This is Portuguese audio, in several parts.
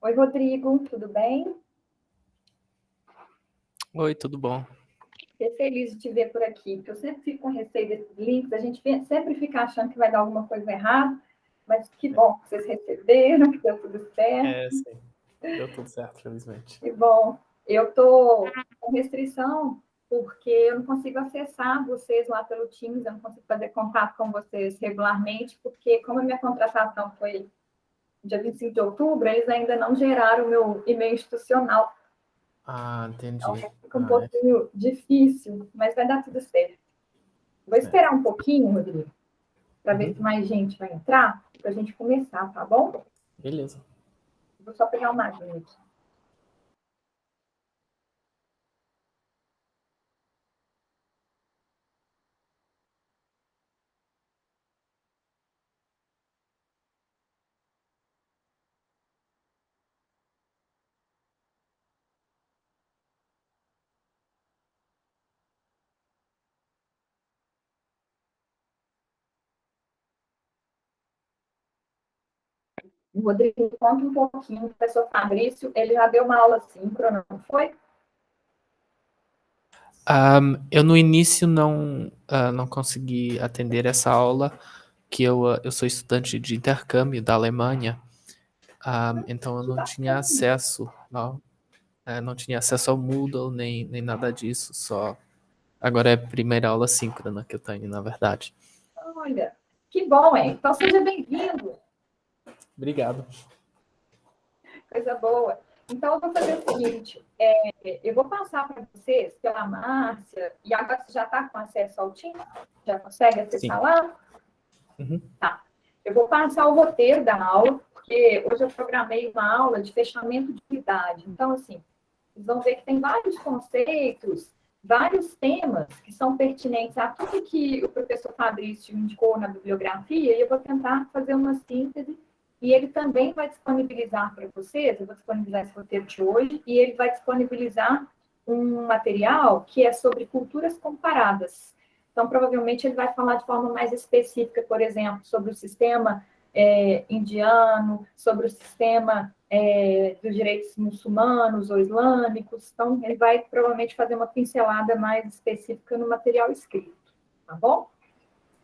Oi, Rodrigo, tudo bem? Oi, tudo bom? Fiquei feliz de te ver por aqui, porque eu sempre fico com receio desses links, a gente sempre fica achando que vai dar alguma coisa errada, mas que bom que vocês receberam, que deu tudo certo, Sim. Deu tudo certo, felizmente. que bom. Eu estou com restrição porque eu não consigo acessar vocês lá pelo Teams, eu não consigo fazer contato com vocês regularmente, porque como a minha contratação foi dia 25 de outubro, eles ainda não geraram o meu e-mail institucional. Ah, Então, entendi. fica um pouquinho difícil, mas vai dar tudo certo. Vou É. esperar um pouquinho, Rodrigo, para ver se Uhum. mais gente vai entrar, para a gente começar, tá bom? Beleza. Vou só pegar uma aguinha aqui. O Rodrigo, conta um pouquinho. O professor Fabrício, ele já deu uma aula síncrona, não foi? Eu no início não consegui atender essa aula, que eu sou estudante de intercâmbio da Alemanha, então eu Que não tinha bacana. acesso, não tinha acesso ao Moodle nem nada disso, só agora é a primeira aula síncrona que eu tenho, na verdade. Olha, que bom, hein? Então, seja bem-vindo. Obrigado. Coisa boa. Então, eu vou fazer o seguinte, eu vou passar para vocês pela Márcia, e agora você já está com acesso ao Teams? Já consegue acessar Sim. lá? Uhum. Tá. Eu vou passar o roteiro da aula, porque hoje eu programei uma aula de fechamento de unidade. Então, assim, vocês vão ver que tem vários conceitos, vários temas que são pertinentes a tudo que o professor Fabrício indicou na bibliografia, e eu vou tentar fazer uma síntese, e ele também vai disponibilizar para vocês, eu vou disponibilizar esse roteiro de hoje, e ele vai disponibilizar um material que é sobre culturas comparadas. Então, provavelmente, ele vai falar de forma mais específica, por exemplo, sobre o sistema indiano, sobre o sistema dos direitos muçulmanos ou islâmicos. Então, ele vai provavelmente fazer uma pincelada mais específica no material escrito, tá bom?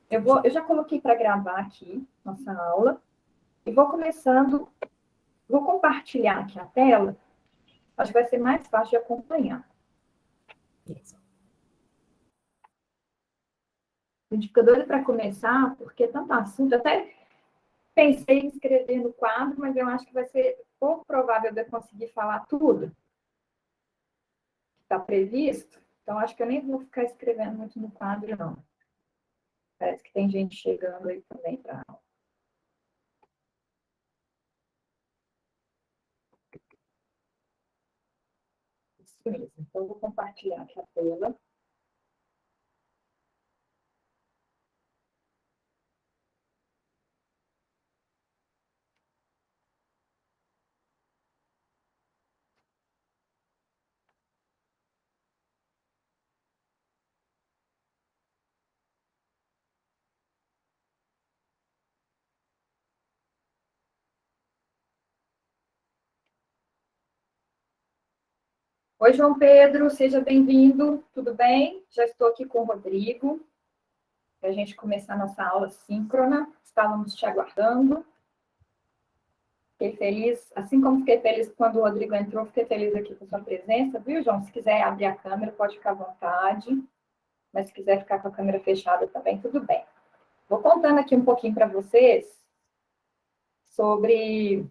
Eu já coloquei para gravar aqui nossa aula e vou começando, vou compartilhar aqui a tela, acho que vai ser mais fácil de acompanhar. Isso. A gente fica doido para começar, porque é tanto assunto, até pensei em escrever no quadro, mas eu acho que vai ser pouco provável de eu conseguir falar tudo que está previsto. Então, acho que eu nem vou ficar escrevendo muito no quadro, não. Parece que tem gente chegando aí também para aula. Isso mesmo. Então, eu vou compartilhar aqui a tela. Oi, João Pedro, seja bem-vindo. Tudo bem? Já estou aqui com o Rodrigo, para a gente começar a nossa aula síncrona. Estávamos te aguardando. Fiquei feliz, assim como fiquei feliz quando o Rodrigo entrou, fiquei feliz aqui com a sua presença, viu, João? Se quiser abrir a câmera, pode ficar à vontade, mas se quiser ficar com a câmera fechada também, tudo bem. Vou contando aqui um pouquinho para vocês sobre,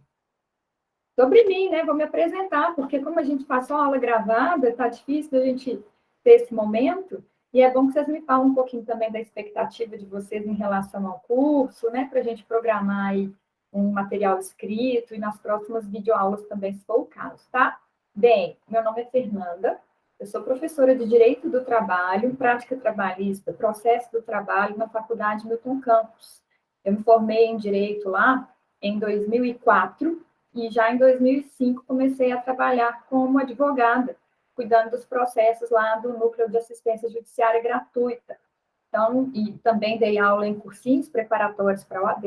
sobre mim, né? Vou me apresentar, porque como a gente passou a aula gravada, está difícil a gente ter esse momento, e é bom que vocês me falem um pouquinho também da expectativa de vocês em relação ao curso, né? Para a gente programar aí um material escrito e nas próximas videoaulas também, se for o caso, tá? Bem, meu nome é Fernanda, eu sou professora de Direito do Trabalho, Prática Trabalhista, Processo do Trabalho na Faculdade Milton Campos. Eu me formei em Direito lá em 2004 e já em 2005 comecei a trabalhar como advogada, cuidando dos processos lá do Núcleo de Assistência Judiciária Gratuita. Então, e também dei aula em cursinhos preparatórios para a OAB,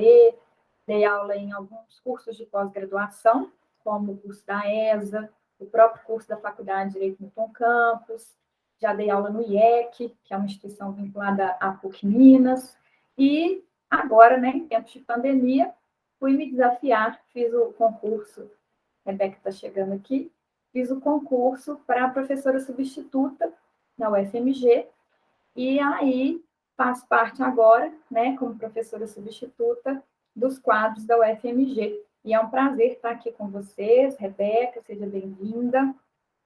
dei aula em alguns cursos de pós-graduação, como o curso da ESA, o próprio curso da Faculdade de Direito Milton Campos, já dei aula no IEC, que é uma instituição vinculada à PUC Minas, e agora, né, em tempos de pandemia, fui me desafiar, fiz o concurso, a Rebeca está chegando aqui, fiz o concurso para professora substituta na UFMG, e aí faço parte agora, né, como professora substituta dos quadros da UFMG. E é um prazer estar aqui com vocês. Rebeca, seja bem-vinda.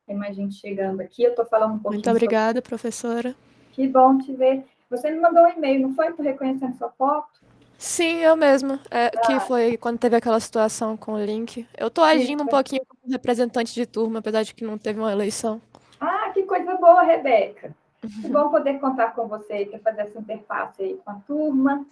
Tem mais gente chegando aqui. Eu estou falando um pouquinho. Muito obrigada, professora. Que bom te ver. Você me mandou um e-mail, não foi? Estou reconhecendo sua foto? Sim, eu mesma. Que foi quando teve aquela situação com o link. Eu tô agindo um pouquinho como representante de turma, apesar de que não teve uma eleição. Ah, que coisa boa, Rebeca. Que bom poder contar com você para fazer essa interface aí com a turma.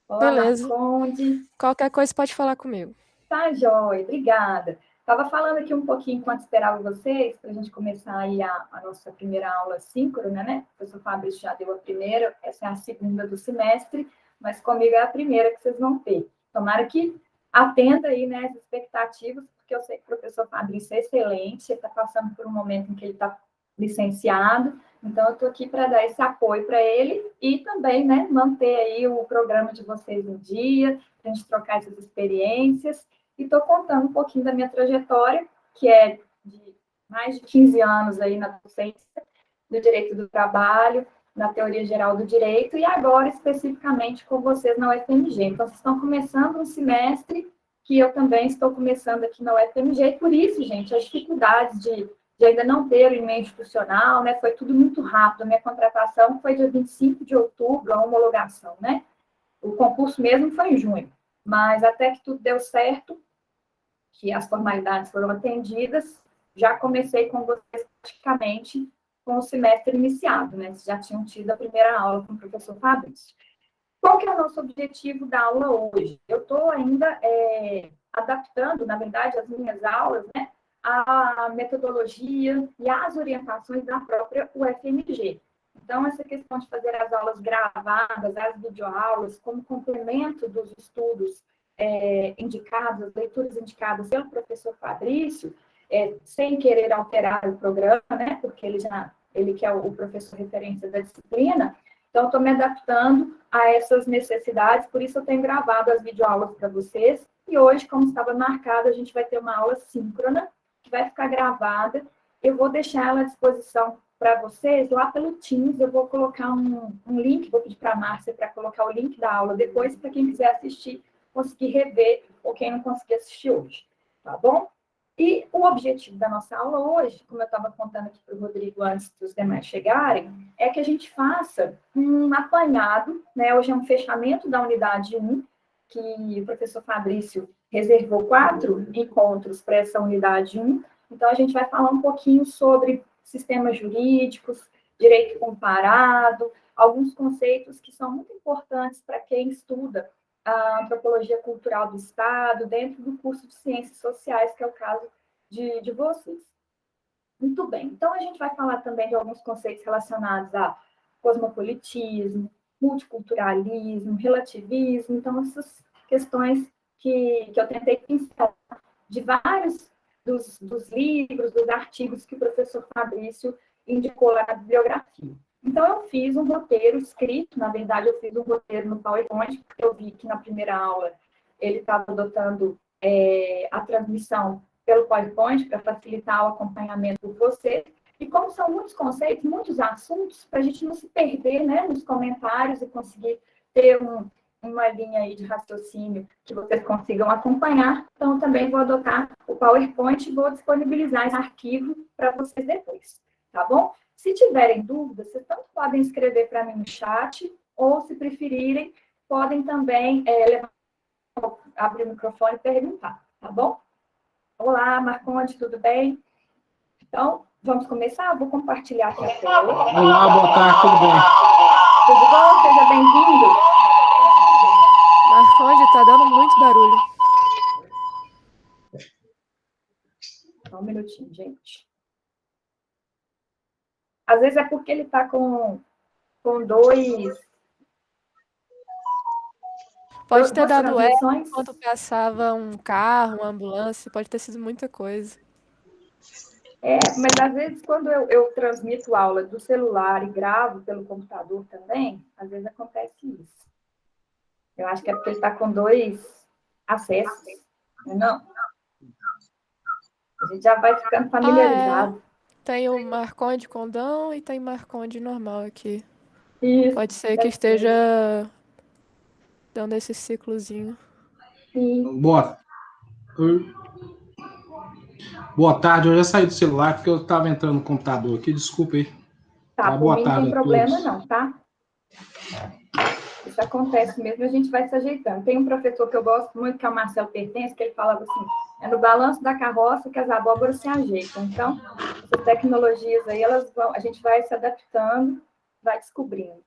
Olá, Beleza. Marconde. Qualquer coisa pode falar comigo. Tá, joia. Obrigada. Estava falando aqui um pouquinho enquanto esperava vocês, para a gente começar aí a nossa primeira aula síncrona, né? O professor Fabrício já deu a primeira, essa é a segunda do semestre, mas comigo é a primeira que vocês vão ter. Tomara que atenda aí, né, as expectativas, porque eu sei que o professor Fabrício é excelente, ele está passando por um momento em que ele está licenciado, então eu estou aqui para dar esse apoio para ele e também, né, manter aí o programa de vocês em dia, para a gente trocar essas experiências. E estou contando um pouquinho da minha trajetória, que é de mais de 15 anos aí na docência do direito do trabalho, na teoria geral do direito, e agora especificamente com vocês na UFMG. Então, vocês estão começando um semestre que eu também estou começando aqui na UFMG, e por isso, gente, as dificuldades de ainda não ter o e-mail institucional, né, foi tudo muito rápido. A minha contratação foi dia 25 de outubro, a homologação, né? O concurso mesmo foi em junho, mas até que tudo deu certo, que as formalidades foram atendidas, já comecei com vocês praticamente com o semestre iniciado, né? Vocês já tinham tido a primeira aula com o professor Fabrício. Qual que é o nosso objetivo da aula hoje? Eu estou ainda adaptando, na verdade, as minhas aulas, né, à metodologia e às orientações da própria UFMG. Então, essa questão de fazer as aulas gravadas, as videoaulas, como complemento dos estudos indicados, as leituras indicadas pelo professor Fabrício, sem querer alterar o programa, né, porque ele que é o professor referência da disciplina, então estou me adaptando a essas necessidades, por isso eu tenho gravado as videoaulas para vocês, e hoje, como estava marcado, a gente vai ter uma aula síncrona, que vai ficar gravada, eu vou deixar ela à disposição para vocês, lá pelo Teams, eu vou colocar um link, vou pedir para a Márcia para colocar o link da aula depois, para quem quiser assistir, conseguir rever, ou quem não conseguir assistir hoje, tá bom? E o objetivo da nossa aula hoje, como eu estava contando aqui para o Rodrigo antes dos demais chegarem, é que a gente faça um apanhado, né? Hoje é um fechamento da unidade 1, que o professor Fabrício reservou 4 encontros para essa unidade 1. Então, a gente vai falar um pouquinho sobre sistemas jurídicos, direito comparado, alguns conceitos que são muito importantes para quem estuda a antropologia cultural do Estado, dentro do curso de Ciências Sociais, que é o caso de vocês. Muito bem. Então, a gente vai falar também de alguns conceitos relacionados a cosmopolitismo, multiculturalismo, relativismo. Então, essas questões que eu tentei pensar de vários dos livros, dos artigos que o professor Fabrício indicou lá na bibliografia. Então, eu fiz um roteiro escrito, na verdade, eu fiz um roteiro no PowerPoint, porque eu vi que na primeira aula ele estava adotando a transmissão pelo PowerPoint para facilitar o acompanhamento de vocês. E como são muitos conceitos, muitos assuntos, para a gente não se perder, né, nos comentários e conseguir ter uma linha aí de raciocínio que vocês consigam acompanhar, então também vou adotar o PowerPoint e vou disponibilizar esse arquivo para vocês depois, tá bom? Se tiverem dúvidas, vocês tanto podem escrever para mim no chat, ou, se preferirem, podem também abrir o microfone e perguntar, tá bom? Olá, Marconde, tudo bem? Então, vamos começar? Vou compartilhar aqui a tela. Olá, boa tarde, tudo bem? Tudo bom? Seja bem-vindo. Marconde, tá dando muito barulho. Só um minutinho, gente. Às vezes é porque ele está com dois... Pode ter Nas dado eco transmissões, enquanto passava um carro, uma ambulância, pode ter sido muita coisa. mas às vezes quando eu transmito aula do celular e gravo pelo computador também, às vezes acontece isso. Eu acho que é porque ele está com 2 acessos, não? A gente já vai ficando familiarizado. Tem o Marconde Condão e tem Marconde normal aqui. Isso, Pode ser que esteja dando esse ciclozinho. sim. Boa tarde, eu já saí do celular porque eu estava entrando no computador aqui, desculpa aí. Tá, por Boa mim não tarde tem a problema todos. não, tá? Isso acontece mesmo, a gente vai se ajeitando. Tem um professor que eu gosto muito, que é o Marcelo Pertence, que ele falava assim, é no balanço da carroça que as abóboras se ajeitam. Então, essas tecnologias aí, a gente vai se adaptando, vai descobrindo.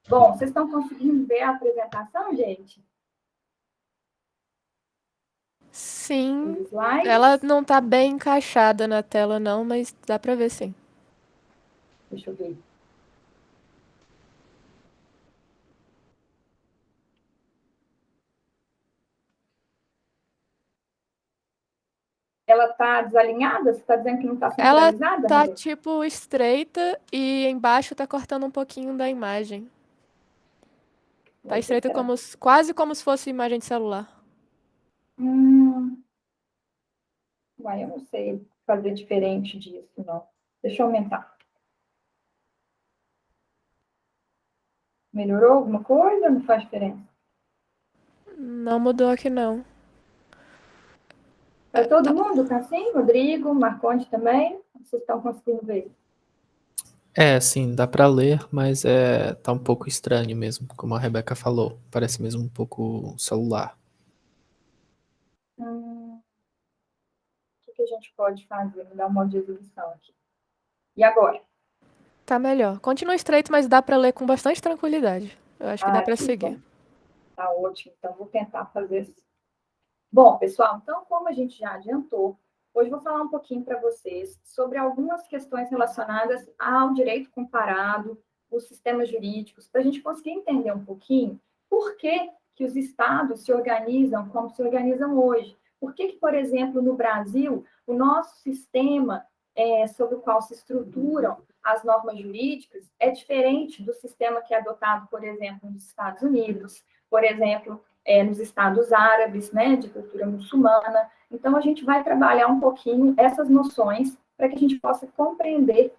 Bom, vocês estão conseguindo ver a apresentação, gente? Sim, Os slides? ela não tá bem encaixada na tela não, mas dá pra ver sim. Deixa eu ver. Ela está desalinhada? Você está dizendo que não está Ela sincronizada, tá Rebeca? tipo estreita e embaixo tá cortando um pouquinho da imagem. Tá estreita quase como se fosse imagem de celular. Uai, eu não sei fazer diferente disso, não. Deixa eu aumentar. Melhorou alguma coisa? Não faz diferença? Não mudou aqui não. Para todo mundo tá assim? Rodrigo, Marconde também? Vocês estão conseguindo ver? Sim, dá pra ler, mas tá um pouco estranho mesmo, como a Rebeca falou. Parece mesmo um pouco celular. O que a gente pode fazer? Vou dar uma de exibição aqui. E agora? Tá melhor. Continua estreito, mas dá pra ler com bastante tranquilidade. Eu acho que dá pra Que seguir. bom. Tá ótimo. Então, vou tentar fazer assim. Bom, pessoal, então, como a gente já adiantou, hoje eu vou falar um pouquinho para vocês sobre algumas questões relacionadas ao direito comparado, os sistemas jurídicos, para a gente conseguir entender um pouquinho por que os estados se organizam como se organizam hoje. Por que, por exemplo, no Brasil, o nosso sistema sobre o qual se estruturam as normas jurídicas é diferente do sistema que é adotado, por exemplo, nos Estados Unidos, por exemplo, nos estados árabes, né, de cultura muçulmana. Então, a gente vai trabalhar um pouquinho essas noções para que a gente possa compreender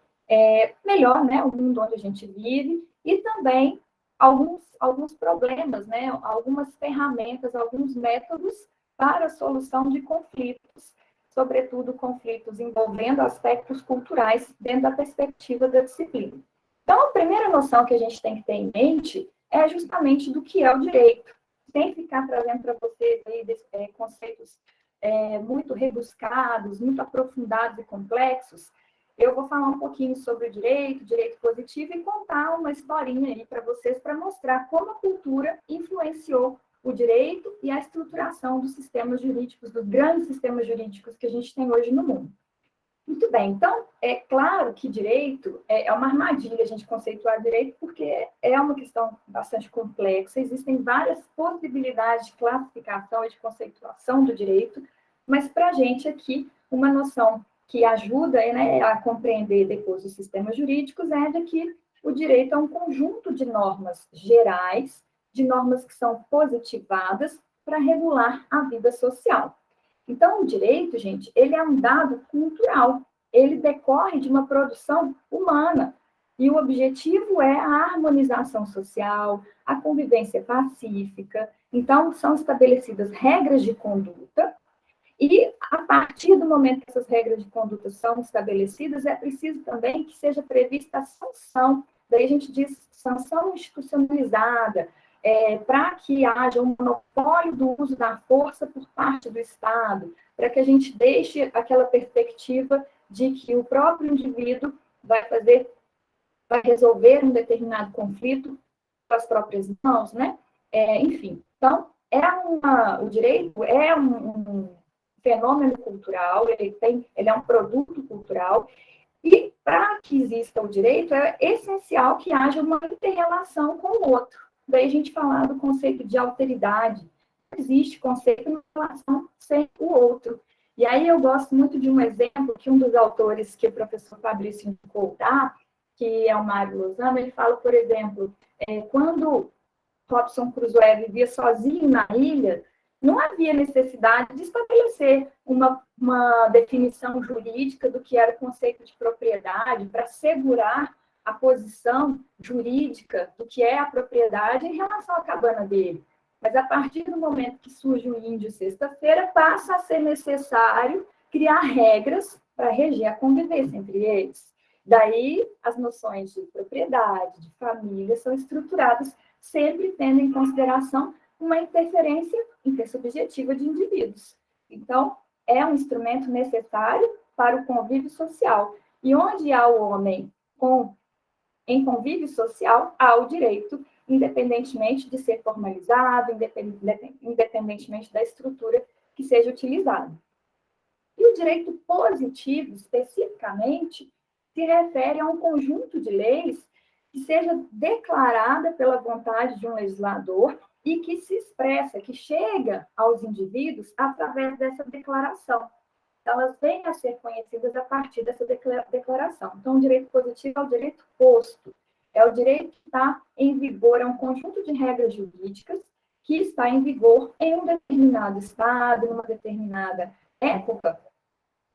melhor, né, o mundo onde a gente vive e também alguns problemas, né, algumas ferramentas, alguns métodos para a solução de conflitos, sobretudo conflitos envolvendo aspectos culturais dentro da perspectiva da disciplina. Então, a primeira noção que a gente tem que ter em mente é justamente do que é o direito, sem ficar trazendo para vocês aí conceitos muito rebuscados, muito aprofundados e complexos. Eu vou falar um pouquinho sobre o direito positivo e contar uma historinha aí para vocês para mostrar como a cultura influenciou o direito e a estruturação dos sistemas jurídicos, dos grandes sistemas jurídicos que a gente tem hoje no mundo. Muito bem, então, é claro que direito é uma armadilha a gente conceituar direito, porque é uma questão bastante complexa, existem várias possibilidades de classificação e de conceituação do direito, mas para a gente aqui, uma noção que ajuda, né, a compreender depois os sistemas jurídicos é de que o direito é um conjunto de normas gerais, de normas que são positivadas para regular a vida social. Então, o direito, gente, ele é um dado cultural, ele decorre de uma produção humana, e o objetivo é a harmonização social, a convivência pacífica. Então, são estabelecidas regras de conduta, e a partir do momento que essas regras de conduta são estabelecidas, é preciso também que seja prevista a sanção, daí a gente diz sanção institucionalizada, para que haja um monopólio do uso da força por parte do Estado, para que a gente deixe aquela perspectiva de que o próprio indivíduo vai resolver um determinado conflito com as próprias mãos, né? Enfim, então, o direito é um fenômeno cultural, ele é um produto cultural, e para que exista o direito, é essencial que haja uma inter-relação com o outro. daí a gente falar do conceito de alteridade. Não existe conceito em relação sem o outro. E aí eu gosto muito de um exemplo que um dos autores que o professor Fabrício indicou, que é o Mário Lozano, ele fala, por exemplo, quando Robinson Crusoe vivia sozinho na ilha, não havia necessidade de estabelecer uma definição jurídica do que era o conceito de propriedade para assegurar a posição jurídica do que é a propriedade em relação à cabana dele. Mas a partir do momento que surge o Índio Sexta-feira, passa a ser necessário criar regras para reger a convivência entre eles. Daí, as noções de propriedade, de família, são estruturadas sempre tendo em consideração uma interferência intersubjetiva de indivíduos. Então, é um instrumento necessário para o convívio social. E onde há o homem em convívio social, há o direito, independentemente de ser formalizado, independentemente da estrutura que seja utilizada. E o direito positivo, especificamente, se refere a um conjunto de leis que seja declarada pela vontade de um legislador e que se expressa, que chega aos indivíduos através dessa declaração. Então, elas vêm a ser conhecidas a partir dessa declaração. Então, o direito positivo é o direito posto, é o direito que está em vigor, é um conjunto de regras jurídicas que está em vigor em um determinado estado, numa determinada época,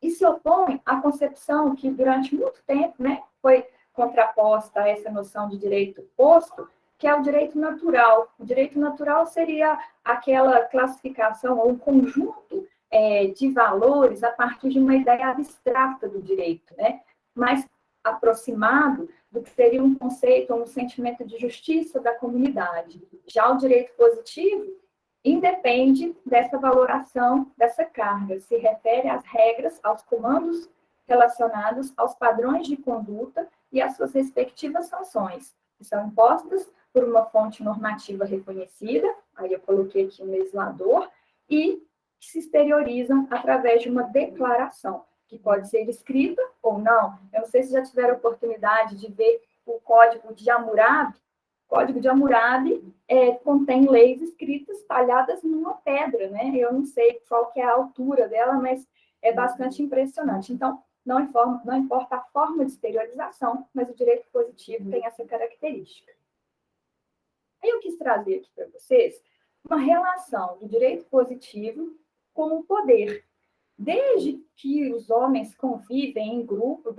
e se opõe à concepção que, durante muito tempo, foi contraposta a essa noção de direito posto, que é o direito natural. O direito natural seria aquela classificação ou um conjunto de valores a partir de uma ideia abstrata do direito, mais aproximado do que seria um conceito ou um sentimento de justiça da comunidade. Já o direito positivo independe dessa valoração, dessa carga, se refere às regras, aos comandos relacionados aos padrões de conduta e às suas respectivas sanções, que são impostas por uma fonte normativa reconhecida, aí eu coloquei aqui um legislador, e que se exteriorizam através de uma declaração, que pode ser escrita ou não. Eu não sei se já tiveram oportunidade de ver o Código de Hammurabi. O Código de Hammurabi contém leis escritas talhadas numa pedra, Eu não sei qual que é a altura dela, mas é bastante impressionante. Então, não importa a forma de exteriorização, mas o direito positivo tem essa característica. Aí eu quis trazer aqui para vocês uma relação do direito positivo com o poder. Desde que os homens convivem em grupo,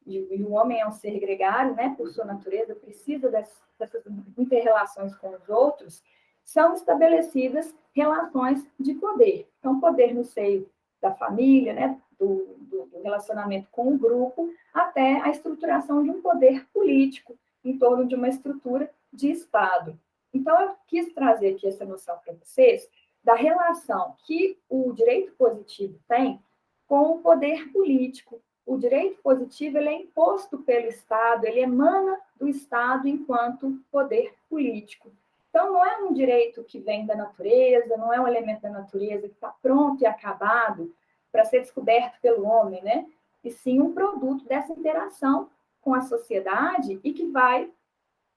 e o homem é um ser gregário, por sua natureza, precisa dessas inter-relações com os outros, são estabelecidas relações de poder. Então, poder no seio da família, do relacionamento com o grupo, até a estruturação de um poder político em torno de uma estrutura de Estado. Então, eu quis trazer aqui essa noção para vocês da relação que o direito positivo tem com o poder político. O direito positivo ele é imposto pelo Estado, ele emana do Estado enquanto poder político. Então, não é um direito que vem da natureza, não é um elemento da natureza que está pronto e acabado para ser descoberto pelo homem, E sim um produto dessa interação com a sociedade e que vai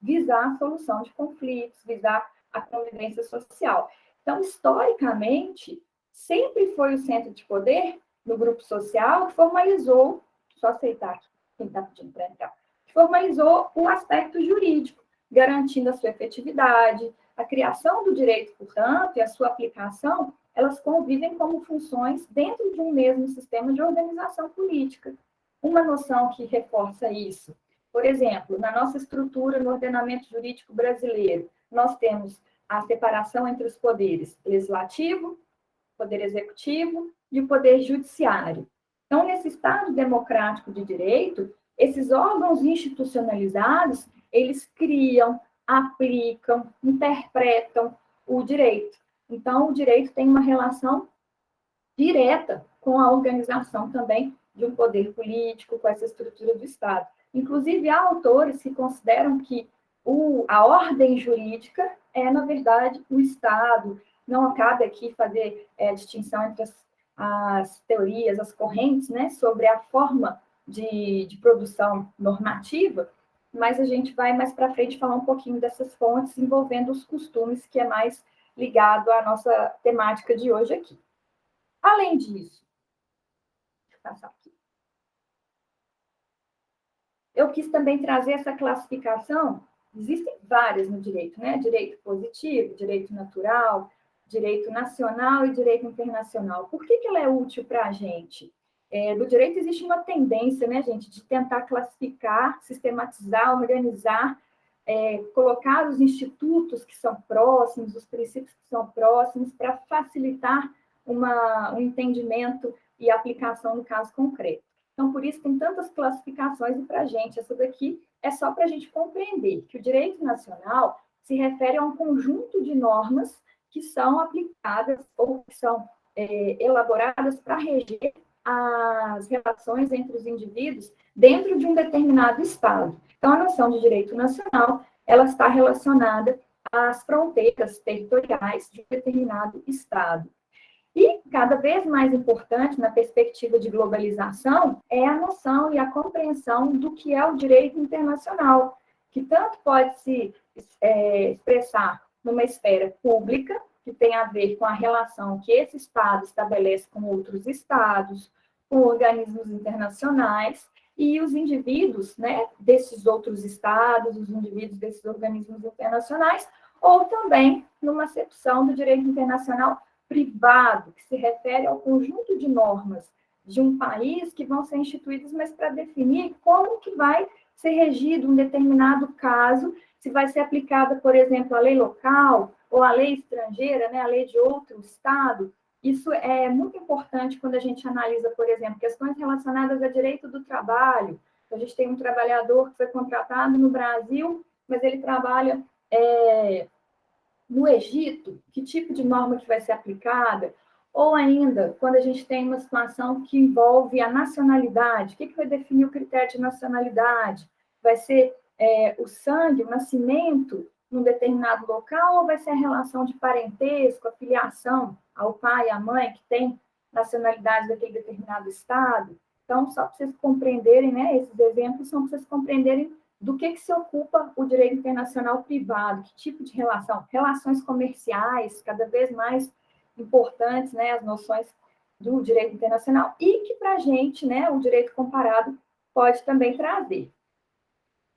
visar a solução de conflitos, visar a convivência social. Então, historicamente, sempre foi o centro de poder no grupo social que formalizou, só aceitar aqui, quem está pedindo para entrar, que formalizou o aspecto jurídico, garantindo a sua efetividade, a criação do direito, portanto, e a sua aplicação, elas convivem como funções dentro de um mesmo sistema de organização política. Uma noção que reforça isso, por exemplo, na nossa estrutura no ordenamento jurídico brasileiro, nós temos a separação entre os poderes legislativo, poder executivo e o poder judiciário. Então, nesse Estado democrático de direito, esses órgãos institucionalizados, eles criam, aplicam, interpretam o direito. Então, o direito tem uma relação direta com a organização também de um poder político, com essa estrutura do Estado. Inclusive, há autores que consideram que a ordem jurídica é, na verdade, o Estado. Não cabe aqui fazer distinção entre as teorias, as correntes, sobre a forma de produção normativa, mas a gente vai mais para frente falar um pouquinho dessas fontes envolvendo os costumes, que é mais ligado à nossa temática de hoje aqui. Além disso, deixa eu passar aqui. Eu quis também trazer essa classificação, existem várias no direito, né? Direito positivo, direito natural, direito nacional e direito internacional. Por que ela é útil para a gente? No direito existe uma tendência, né, gente, de tentar classificar, sistematizar, organizar, colocar os institutos que são próximos, os princípios que são próximos, para facilitar um entendimento e aplicação no caso concreto. Então, por isso, tem tantas classificações, e para a gente, essa daqui é só para a gente compreender que o direito nacional se refere a um conjunto de normas que são aplicadas ou que são elaboradas para reger as relações entre os indivíduos dentro de um determinado Estado. Então, a noção de direito nacional, ela está relacionada às fronteiras territoriais de um determinado Estado. E, cada vez mais importante, na perspectiva de globalização, é a noção e a compreensão do que é o direito internacional, que tanto pode se expressar numa esfera pública, que tem a ver com a relação que esse Estado estabelece com outros Estados, com organismos internacionais, e os indivíduos, né, desses outros Estados, os indivíduos desses organismos internacionais, ou também numa acepção do direito internacional privado, que se refere ao conjunto de normas de um país que vão ser instituídas, mas para definir como que vai ser regido um determinado caso, se vai ser aplicada, por exemplo, a lei local ou a lei estrangeira, né, a lei de outro Estado. Isso é muito importante quando a gente analisa, por exemplo, questões relacionadas a direito do trabalho. A gente tem um trabalhador que foi contratado no Brasil, mas ele trabalha no Egito, que tipo de norma que vai ser aplicada? Ou ainda, quando a gente tem uma situação que envolve a nacionalidade, o que vai definir o critério de nacionalidade? Vai ser o sangue, o nascimento num determinado local, ou vai ser a relação de parentesco, a filiação ao pai e à mãe que tem nacionalidade daquele determinado Estado? Então, só para vocês compreenderem, né, esses exemplos são para vocês compreenderem do que se ocupa o direito internacional privado, que tipo de relação? Relações comerciais, cada vez mais importantes, né, as noções do direito internacional, e que para a gente, né, o direito comparado pode também trazer.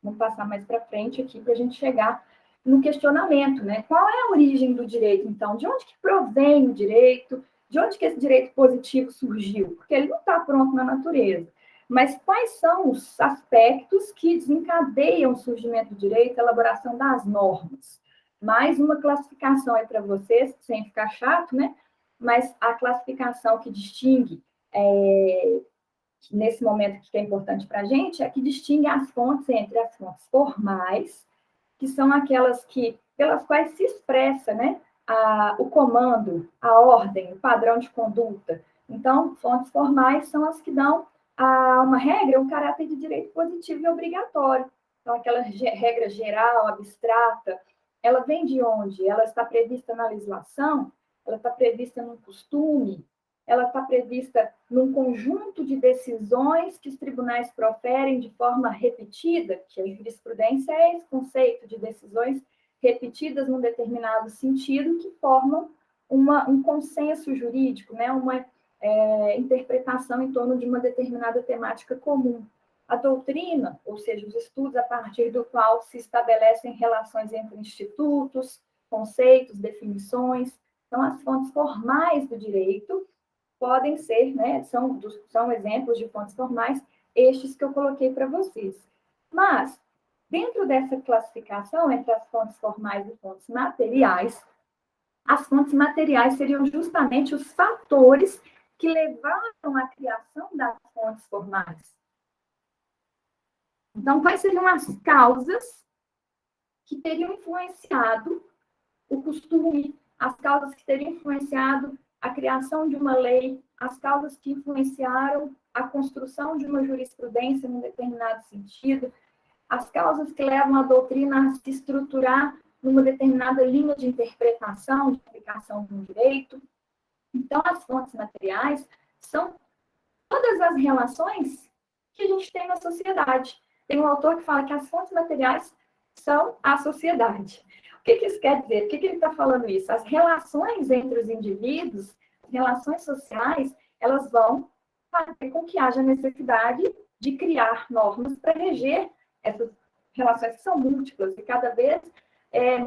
Vamos passar mais para frente aqui para a gente chegar no questionamento, né? Qual é a origem do direito, então? De onde que provém o direito? De onde que esse direito positivo surgiu? Porque ele não está pronto na natureza. Mas quais são os aspectos que desencadeiam o surgimento do direito, a elaboração das normas? Mais uma classificação aí para vocês, sem ficar chato, né? Mas a classificação que distingue, nesse momento que é importante para a gente, é que distingue as fontes entre as fontes formais, que são aquelas pelas quais se expressa, né, o comando, a ordem, o padrão de conduta. Então, fontes formais são as que dão uma regra, um caráter de direito positivo e obrigatório. Então, aquela regra geral, abstrata, ela vem de onde? Ela está prevista na legislação? Ela está prevista num costume? Ela está prevista num conjunto de decisões que os tribunais proferem de forma repetida, que a jurisprudência é esse conceito de decisões repetidas num determinado sentido que formam um consenso jurídico, né? Uma interpretação em torno de uma determinada temática comum. A doutrina, ou seja, os estudos a partir do qual se estabelecem relações entre institutos, conceitos, definições. Então, as fontes formais do direito podem ser, né, são exemplos de fontes formais, estes que eu coloquei para vocês. Mas, dentro dessa classificação entre as fontes formais e fontes materiais, as fontes materiais seriam justamente os fatores que levaram à criação das fontes formais. Então, quais seriam as causas que teriam influenciado o costume, as causas que teriam influenciado a criação de uma lei, as causas que influenciaram a construção de uma jurisprudência num determinado sentido, as causas que levam a doutrina a se estruturar numa determinada linha de interpretação, de aplicação de um direito. Então, as fontes materiais são todas as relações que a gente tem na sociedade. Tem um autor que fala que as fontes materiais são a sociedade. O que isso quer dizer? Por que ele está falando isso? As relações entre os indivíduos, as relações sociais, elas vão fazer com que haja necessidade de criar normas para reger essas relações que são múltiplas e cada vez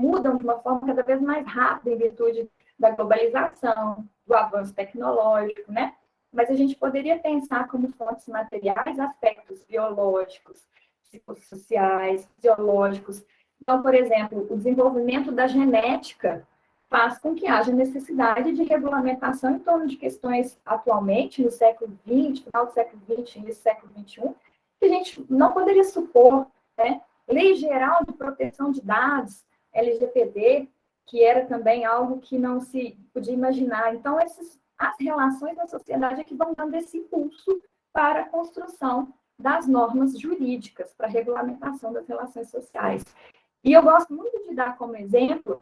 mudam de uma forma cada vez mais rápida em virtude da globalização, do avanço tecnológico, né? Mas a gente poderia pensar como fontes materiais aspectos biológicos, psicossociais, fisiológicos. Então, por exemplo, o desenvolvimento da genética faz com que haja necessidade de regulamentação em torno de questões atualmente, no século XX, final do século XX, início do século XXI, que a gente não poderia supor, né? Lei Geral de Proteção de Dados, LGPD, que era também algo que não se podia imaginar. Então, as relações da sociedade é que vão dando esse impulso para a construção das normas jurídicas, para a regulamentação das relações sociais. E eu gosto muito de dar como exemplo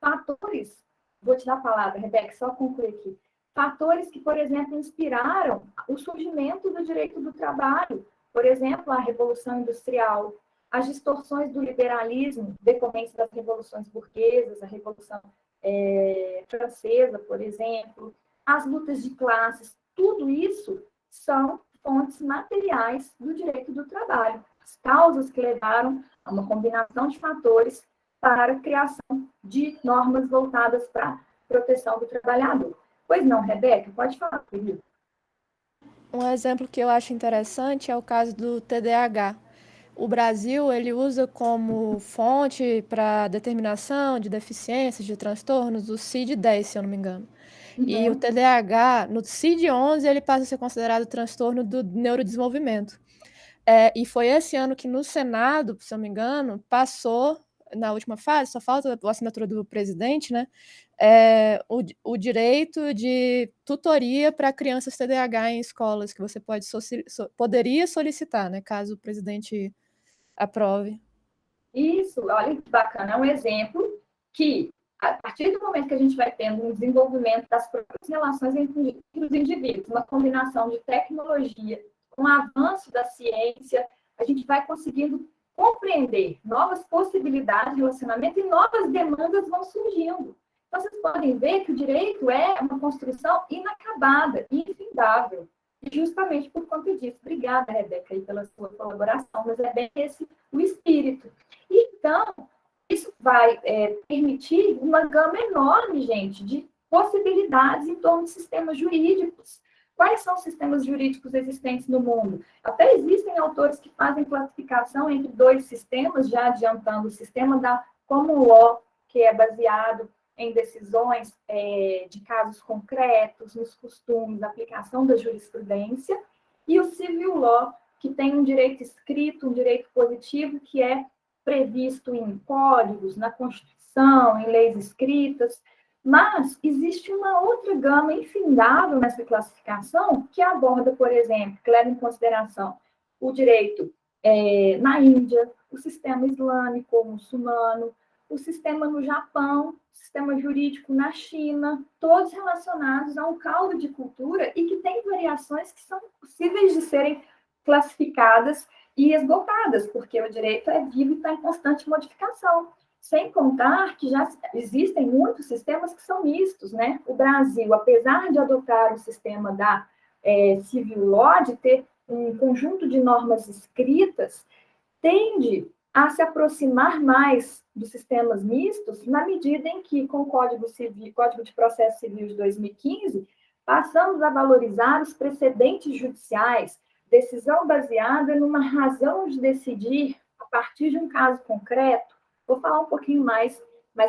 fatores, vou te dar a palavra, Rebeca, só concluir aqui, fatores que, por exemplo, inspiraram o surgimento do direito do trabalho, por exemplo, a Revolução Industrial, as distorções do liberalismo decorrentes das revoluções burguesas, a Revolução Francesa, por exemplo, as lutas de classes, tudo isso são fontes materiais do direito do trabalho, as causas que levaram a uma combinação de fatores para a criação de normas voltadas para a proteção do trabalhador. Pois não, Rebeca, pode falar comigo. Um exemplo que eu acho interessante é o caso do TDAH. O Brasil, ele usa como fonte para determinação de deficiências, de transtornos, o CID-10, se eu não me engano. E o TDAH, no CID-11, ele passa a ser considerado transtorno do neurodesenvolvimento. E foi esse ano que no Senado, se eu não me engano, passou, na última fase, só falta a assinatura do presidente, né? O direito de tutoria para crianças TDAH em escolas, que você poderia solicitar, né? Caso o presidente aprove. Isso, olha que bacana, é um exemplo que, a partir do momento que a gente vai tendo um desenvolvimento das próprias relações entre os indivíduos, uma combinação de tecnologia, com o avanço da ciência, a gente vai conseguindo compreender novas possibilidades de relacionamento e novas demandas vão surgindo. Então, vocês podem ver que o direito é uma construção inacabada, infindável. E justamente por conta disso. Obrigada, Rebeca, aí, pela sua colaboração, mas é bem esse o espírito. Então, isso vai permitir uma gama enorme, gente, de possibilidades em torno de sistemas jurídicos. Quais são os sistemas jurídicos existentes no mundo? Até existem autores que fazem classificação entre dois sistemas, já adiantando o sistema da Common Law, que é baseado em decisões de casos concretos, nos costumes, aplicação da jurisprudência, e o Civil Law, que tem um direito escrito, um direito positivo, que é previsto em códigos, na Constituição, em leis escritas, mas existe uma outra gama infindável nessa classificação, que aborda, por exemplo, que leva em consideração o direito na Índia, o sistema islâmico, muçulmano, o sistema no Japão, o sistema jurídico na China, todos relacionados a um caldo de cultura e que tem variações que são possíveis de serem classificadas e esgotadas, porque o direito é vivo e está em constante modificação. Sem contar que já existem muitos sistemas que são mistos, né? O Brasil, apesar de adotar o sistema da Civil Law, de ter um conjunto de normas escritas, tende a se aproximar mais dos sistemas mistos, na medida em que, com o Código de Processo Civil de 2015, passamos a valorizar os precedentes judiciais, decisão baseada numa razão de decidir a partir de um caso concreto. Vou falar um pouquinho mais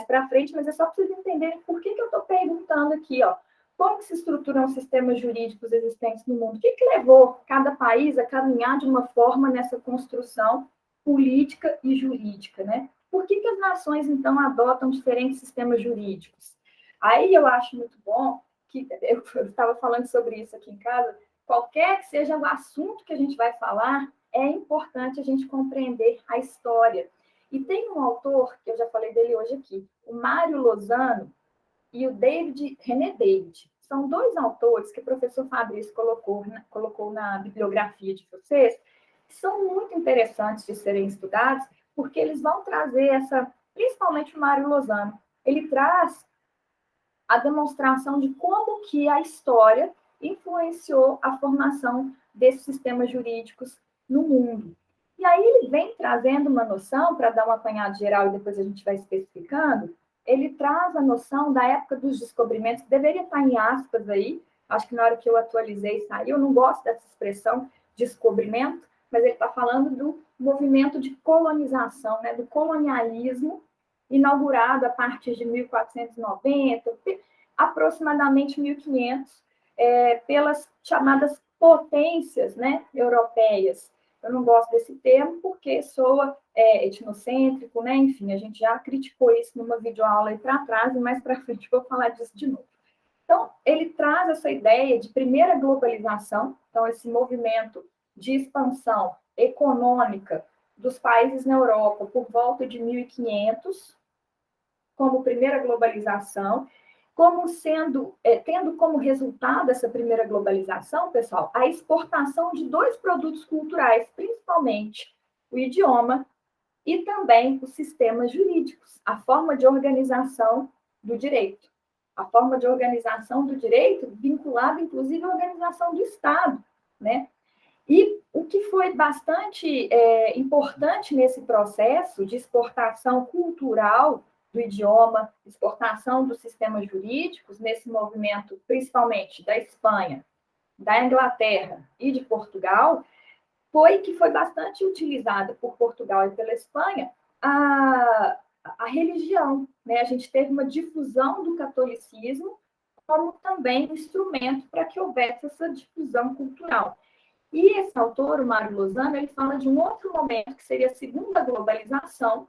para frente, mas é só para vocês entenderem por que eu estou perguntando aqui, ó, como que se estruturam os sistemas jurídicos existentes no mundo? O que levou cada país a caminhar de uma forma nessa construção política e jurídica, né? Por que as nações, então, adotam diferentes sistemas jurídicos? Aí eu acho muito bom que, eu estava falando sobre isso aqui em casa, qualquer que seja o assunto que a gente vai falar, é importante a gente compreender a história. E tem um autor, que eu já falei dele hoje aqui, o Mário Lozano e o René David. São dois autores que o professor Fabrício colocou na bibliografia de vocês, que são muito interessantes de serem estudados, porque eles vão trazer principalmente o Mário Lozano, ele traz a demonstração de como que a história influenciou a formação desses sistemas jurídicos no mundo. E aí ele vem trazendo uma noção, para dar um apanhado geral e depois a gente vai especificando, ele traz a noção da época dos descobrimentos, que deveria estar em aspas aí, acho que na hora que eu atualizei saiu, eu não gosto dessa expressão descobrimento, mas ele está falando do movimento de colonização, né, do colonialismo, inaugurado a partir de 1490, aproximadamente 1500, pelas chamadas potências, né, europeias. Eu não gosto desse termo porque soa etnocêntrico, né? Enfim, a gente já criticou isso numa videoaula aí para trás, e mais para frente vou falar disso de novo. Então, ele traz essa ideia de primeira globalização, então esse movimento de expansão econômica dos países na Europa por volta de 1500, como primeira globalização, como tendo como resultado essa primeira globalização, pessoal, a exportação de dois produtos culturais, principalmente o idioma e também os sistemas jurídicos, a forma de organização do direito. A forma de organização do direito vinculada, inclusive, à organização do Estado, né? E o que foi bastante importante nesse processo de exportação cultural do idioma, exportação dos sistemas jurídicos, nesse movimento, principalmente da Espanha, da Inglaterra e de Portugal, foi bastante utilizada por Portugal e pela Espanha a religião, né? A gente teve uma difusão do catolicismo como também um instrumento para que houvesse essa difusão cultural. E esse autor, o Mário Lozano, ele fala de um outro momento, que seria a segunda globalização,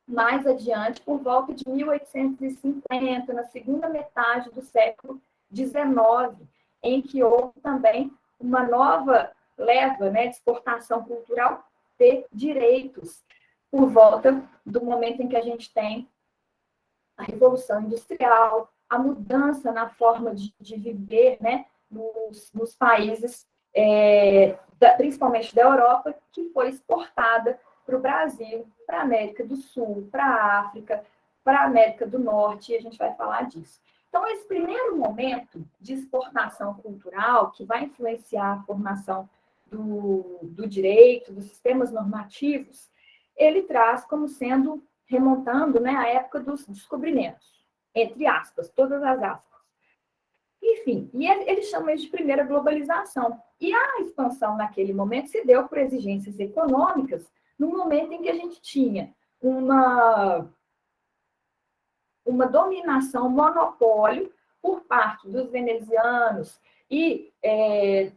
mais adiante, por volta de 1850, na segunda metade do século XIX, em que houve também uma nova leva, né, de exportação cultural de direitos, por volta do momento em que a gente tem a Revolução Industrial, a mudança na forma de viver, né, nos países, principalmente da Europa, que foi exportada para o Brasil, para a América do Sul, para a África, para a América do Norte, e a gente vai falar disso. Então, esse primeiro momento de exportação cultural, que vai influenciar a formação do direito, dos sistemas normativos, ele traz como sendo, remontando, né, a época dos descobrimentos, entre aspas, todas as aspas. Enfim, e ele chama isso de primeira globalização. E a expansão naquele momento se deu por exigências econômicas, no momento em que a gente tinha uma dominação, monopólio por parte dos venezianos e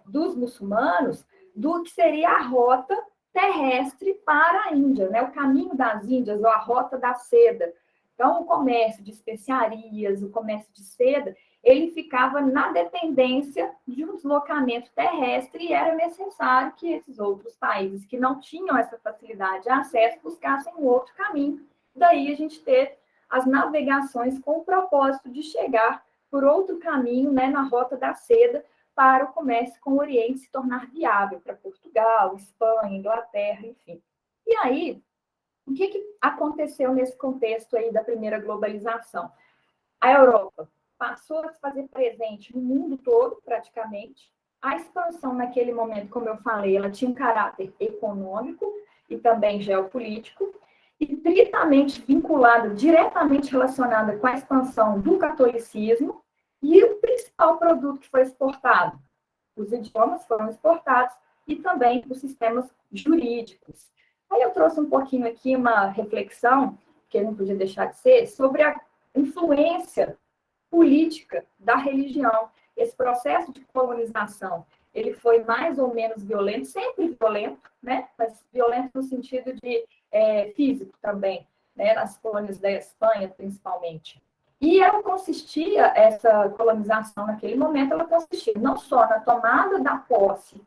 dos muçulmanos do que seria a rota terrestre para a Índia, né? O caminho das Índias, ou a rota da seda. Então, o comércio de especiarias, o comércio de seda, ele ficava na dependência de um deslocamento terrestre e era necessário que esses outros países que não tinham essa facilidade de acesso buscassem um outro caminho. Daí a gente ter as navegações com o propósito de chegar por outro caminho, né, na rota da seda, para o comércio com o Oriente se tornar viável para Portugal, Espanha, Inglaterra, enfim. E aí, o que aconteceu nesse contexto aí da primeira globalização? A Europa passou a se fazer presente no mundo todo, praticamente. A expansão naquele momento, como eu falei, ela tinha um caráter econômico e também geopolítico, e tritamente vinculada, diretamente relacionada com a expansão do catolicismo, e o principal produto que foi exportado, os idiomas foram exportados, e também os sistemas jurídicos. Aí eu trouxe um pouquinho aqui uma reflexão, que não podia deixar de ser, sobre a influência política da religião. Esse processo de colonização, ele foi mais ou menos violento, sempre violento, né? Mas violento no sentido de físico também, né? Nas colônias da Espanha, principalmente. E essa colonização naquele momento, ela consistia não só na tomada da posse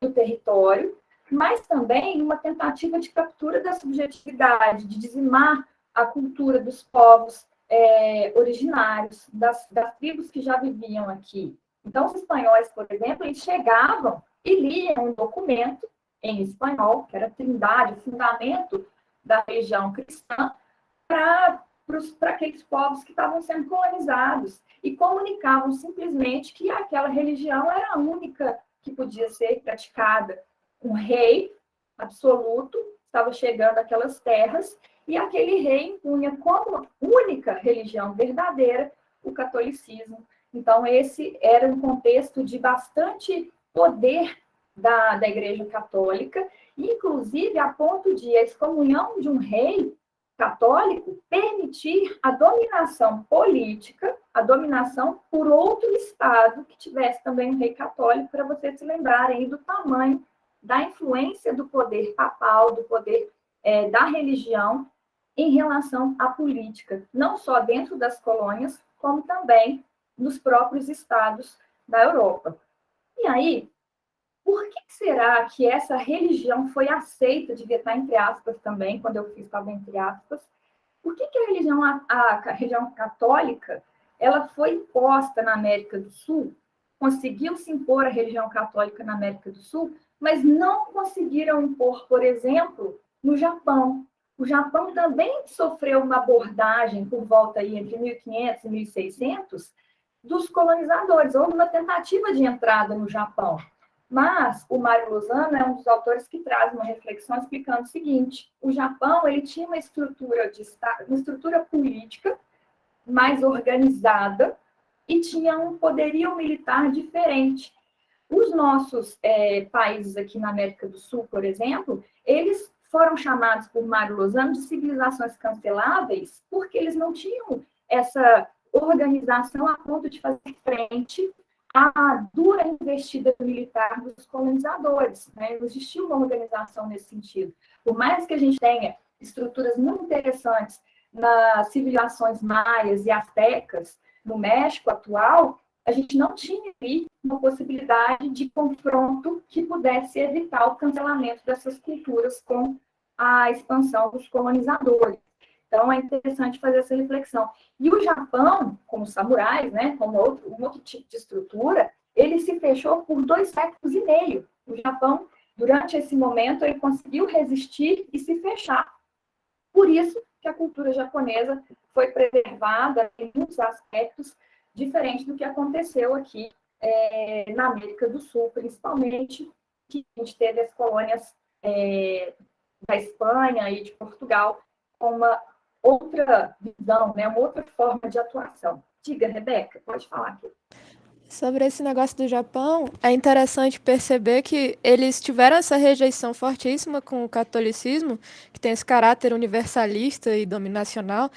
do território, mas também em uma tentativa de captura da subjetividade, de dizimar a cultura dos povos originários, das tribos que já viviam aqui. Então, os espanhóis, por exemplo, eles chegavam e liam um documento em espanhol, que era Trindade, o fundamento da religião cristã, para aqueles povos que estavam sendo colonizados, e comunicavam simplesmente que aquela religião era a única que podia ser praticada. Um rei absoluto estava chegando àquelas terras, e aquele rei impunha como única religião verdadeira o catolicismo. Então, esse era um contexto de bastante poder da Igreja Católica, inclusive a ponto de a excomunhão de um rei católico permitir a dominação política, a dominação por outro Estado que tivesse também um rei católico, para vocês se lembrarem do tamanho da influência do poder papal, do poder da religião em relação à política, não só dentro das colônias, como também nos próprios estados da Europa. E aí, por que será que essa religião foi aceita, devia estar entre aspas também, quando eu fiz estava entre aspas, por que a religião católica ela foi imposta na América do Sul, conseguiu se impor a religião católica na América do Sul, mas não conseguiram impor, por exemplo, no Japão. O Japão também sofreu uma abordagem por volta aí entre 1500 e 1600 dos colonizadores. Houve uma tentativa de entrada no Japão. Mas o Mário Lozano é um dos autores que traz uma reflexão explicando o seguinte: o Japão ele tinha uma estrutura de Estado, uma estrutura política mais organizada e tinha um poderio militar diferente. Os nossos países aqui na América do Sul, por exemplo, eles foram chamados por Mário Lozano de civilizações canceláveis porque eles não tinham essa organização a ponto de fazer frente à dura investida militar dos colonizadores, né? Não existia uma organização nesse sentido. Por mais que a gente tenha estruturas muito interessantes nas civilizações maias e astecas no México atual, a gente não tinha ali uma possibilidade de confronto que pudesse evitar o cancelamento dessas culturas com a expansão dos colonizadores. Então, é interessante fazer essa reflexão. E o Japão, como samurais, né, como um outro tipo de estrutura, ele se fechou por 2 séculos e meio. O Japão, durante esse momento, ele conseguiu resistir e se fechar. Por isso que a cultura japonesa foi preservada em muitos aspectos, diferente do que aconteceu aqui na América do Sul, principalmente, que a gente teve as colônias da Espanha e de Portugal com uma outra visão, né, uma outra forma de atuação. Diga, Rebeca, pode falar aqui. Sobre esse negócio do Japão, é interessante perceber que eles tiveram essa rejeição fortíssima com o catolicismo, que tem esse caráter universalista e dominacional,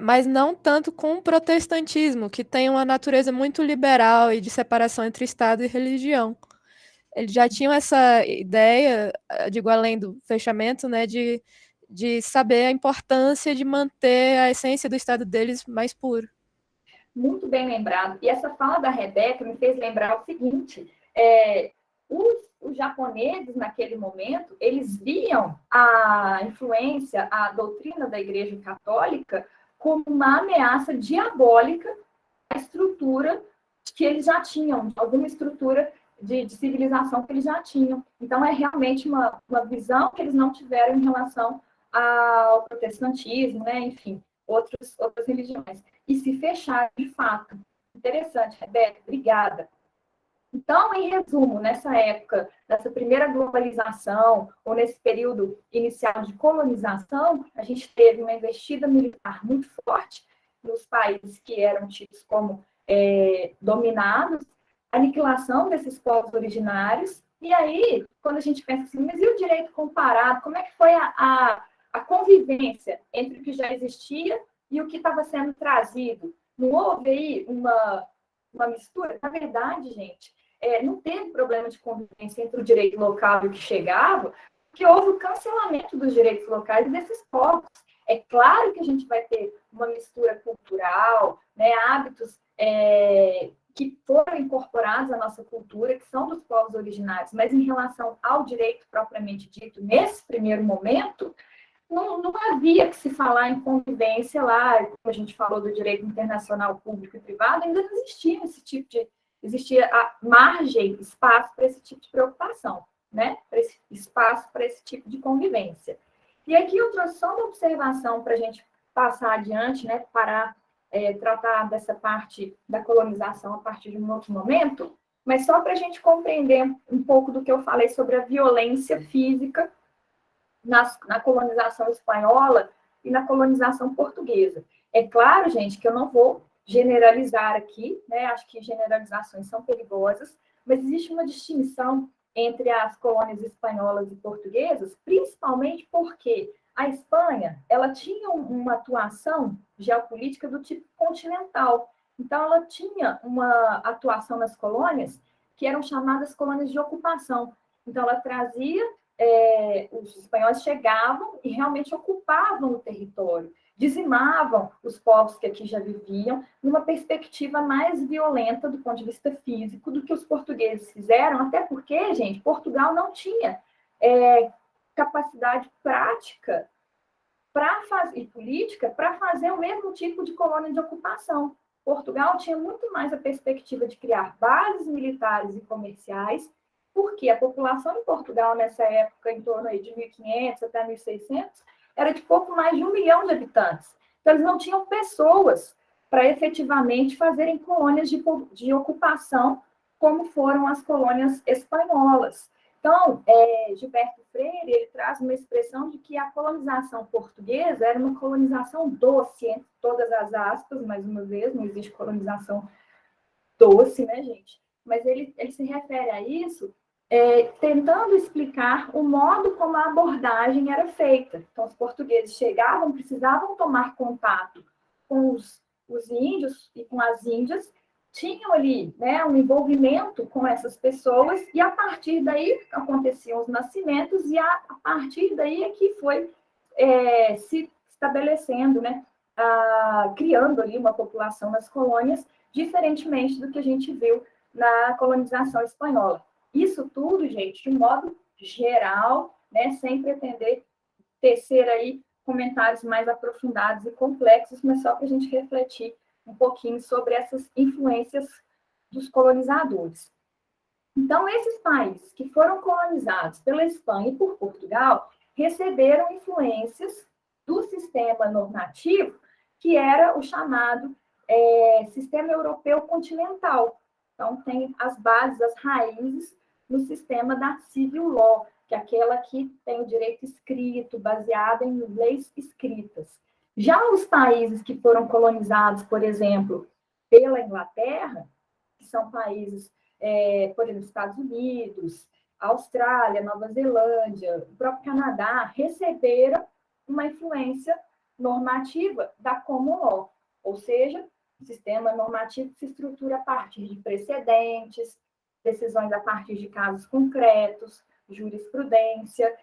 mas não tanto com o protestantismo, que tem uma natureza muito liberal e de separação entre Estado e religião. Eles já tinham essa ideia, digo, além do fechamento, né, de saber a importância de manter a essência do Estado deles mais puro. Muito bem lembrado. E essa fala da Rebeca me fez lembrar o seguinte: os japoneses, naquele momento, eles viam a influência, a doutrina da Igreja Católica como uma ameaça diabólica à estrutura que eles já tinham, alguma estrutura de civilização que eles já tinham. Então, é realmente uma visão que eles não tiveram em relação ao protestantismo, né? Enfim, outras religiões. E se fecharam de fato. Interessante, Rebeca, obrigada. Então, em resumo, nessa época, dessa primeira globalização, ou nesse período inicial de colonização, a gente teve uma investida militar muito forte nos países que eram tidos como dominados, aniquilação desses povos originários, e aí, quando a gente pensa assim, mas e o direito comparado? Como é que foi a convivência entre o que já existia e o que estava sendo trazido? Não houve aí uma mistura? Na verdade, gente, não teve problema de convivência entre o direito local e o que chegava, porque houve o cancelamento dos direitos locais desses povos. É claro que a gente vai ter uma mistura cultural, né, hábitos que foram incorporados à nossa cultura, que são dos povos originários, mas em relação ao direito propriamente dito, nesse primeiro momento, não havia que se falar em convivência lá, como a gente falou do direito internacional público e privado, ainda não existia esse tipo de... existia a margem, espaço para esse tipo de preocupação. né, para esse espaço, para esse tipo de convivência. E aqui eu trouxe só uma observação para a gente passar adiante, né, para tratar dessa parte da colonização a partir de um outro momento, mas só para a gente compreender um pouco do que eu falei sobre a violência física na colonização espanhola e na colonização portuguesa. É claro, gente, que eu não vou generalizar aqui, né? Acho que generalizações são perigosas, mas existe uma distinção entre as colônias espanholas e portuguesas, principalmente porque a Espanha, ela tinha uma atuação geopolítica do tipo continental. Então, ela tinha uma atuação nas colônias que eram chamadas colônias de ocupação. Então, ela trazia, os espanhóis chegavam e realmente ocupavam o território, dizimavam os povos que aqui já viviam, numa perspectiva mais violenta do ponto de vista físico do que os portugueses fizeram, até porque, gente, Portugal não tinha capacidade prática e política para fazer o mesmo tipo de colônia de ocupação. Portugal tinha muito mais a perspectiva de criar bases militares e comerciais, porque a população em Portugal, nessa época, em torno aí de 1.500 até 1.600, era de pouco mais de 1 milhão de habitantes. Então, eles não tinham pessoas para efetivamente fazerem colônias de ocupação, como foram as colônias espanholas. Então, Gilberto Freire, ele traz uma expressão de que a colonização portuguesa era uma colonização doce, entre todas as aspas, mais uma vez, não existe colonização doce, né, gente? Mas ele se refere a isso tentando explicar o modo como a abordagem era feita. Então, os portugueses chegavam, precisavam tomar contato com os índios e com as índias, tinham ali, né, um envolvimento com essas pessoas, e a partir daí aconteciam os nascimentos, e a partir daí é que foi se estabelecendo, né, criando ali uma população nas colônias, diferentemente do que a gente viu na colonização espanhola. Isso tudo, gente, de um modo geral, né, sem pretender tecer aí comentários mais aprofundados e complexos, mas só para a gente refletir um pouquinho sobre essas influências dos colonizadores. Então, esses países que foram colonizados pela Espanha e por Portugal receberam influências do sistema normativo, que era o chamado sistema europeu continental. Então, tem as bases, as raízes no sistema da civil law, que é aquela que tem o direito escrito, baseada em leis escritas. Já os países que foram colonizados, por exemplo, pela Inglaterra, que são países, por exemplo, Estados Unidos, Austrália, Nova Zelândia, o próprio Canadá, receberam uma influência normativa da common law, ou seja, o sistema normativo se estrutura a partir de precedentes, decisões a partir de casos concretos, jurisprudência.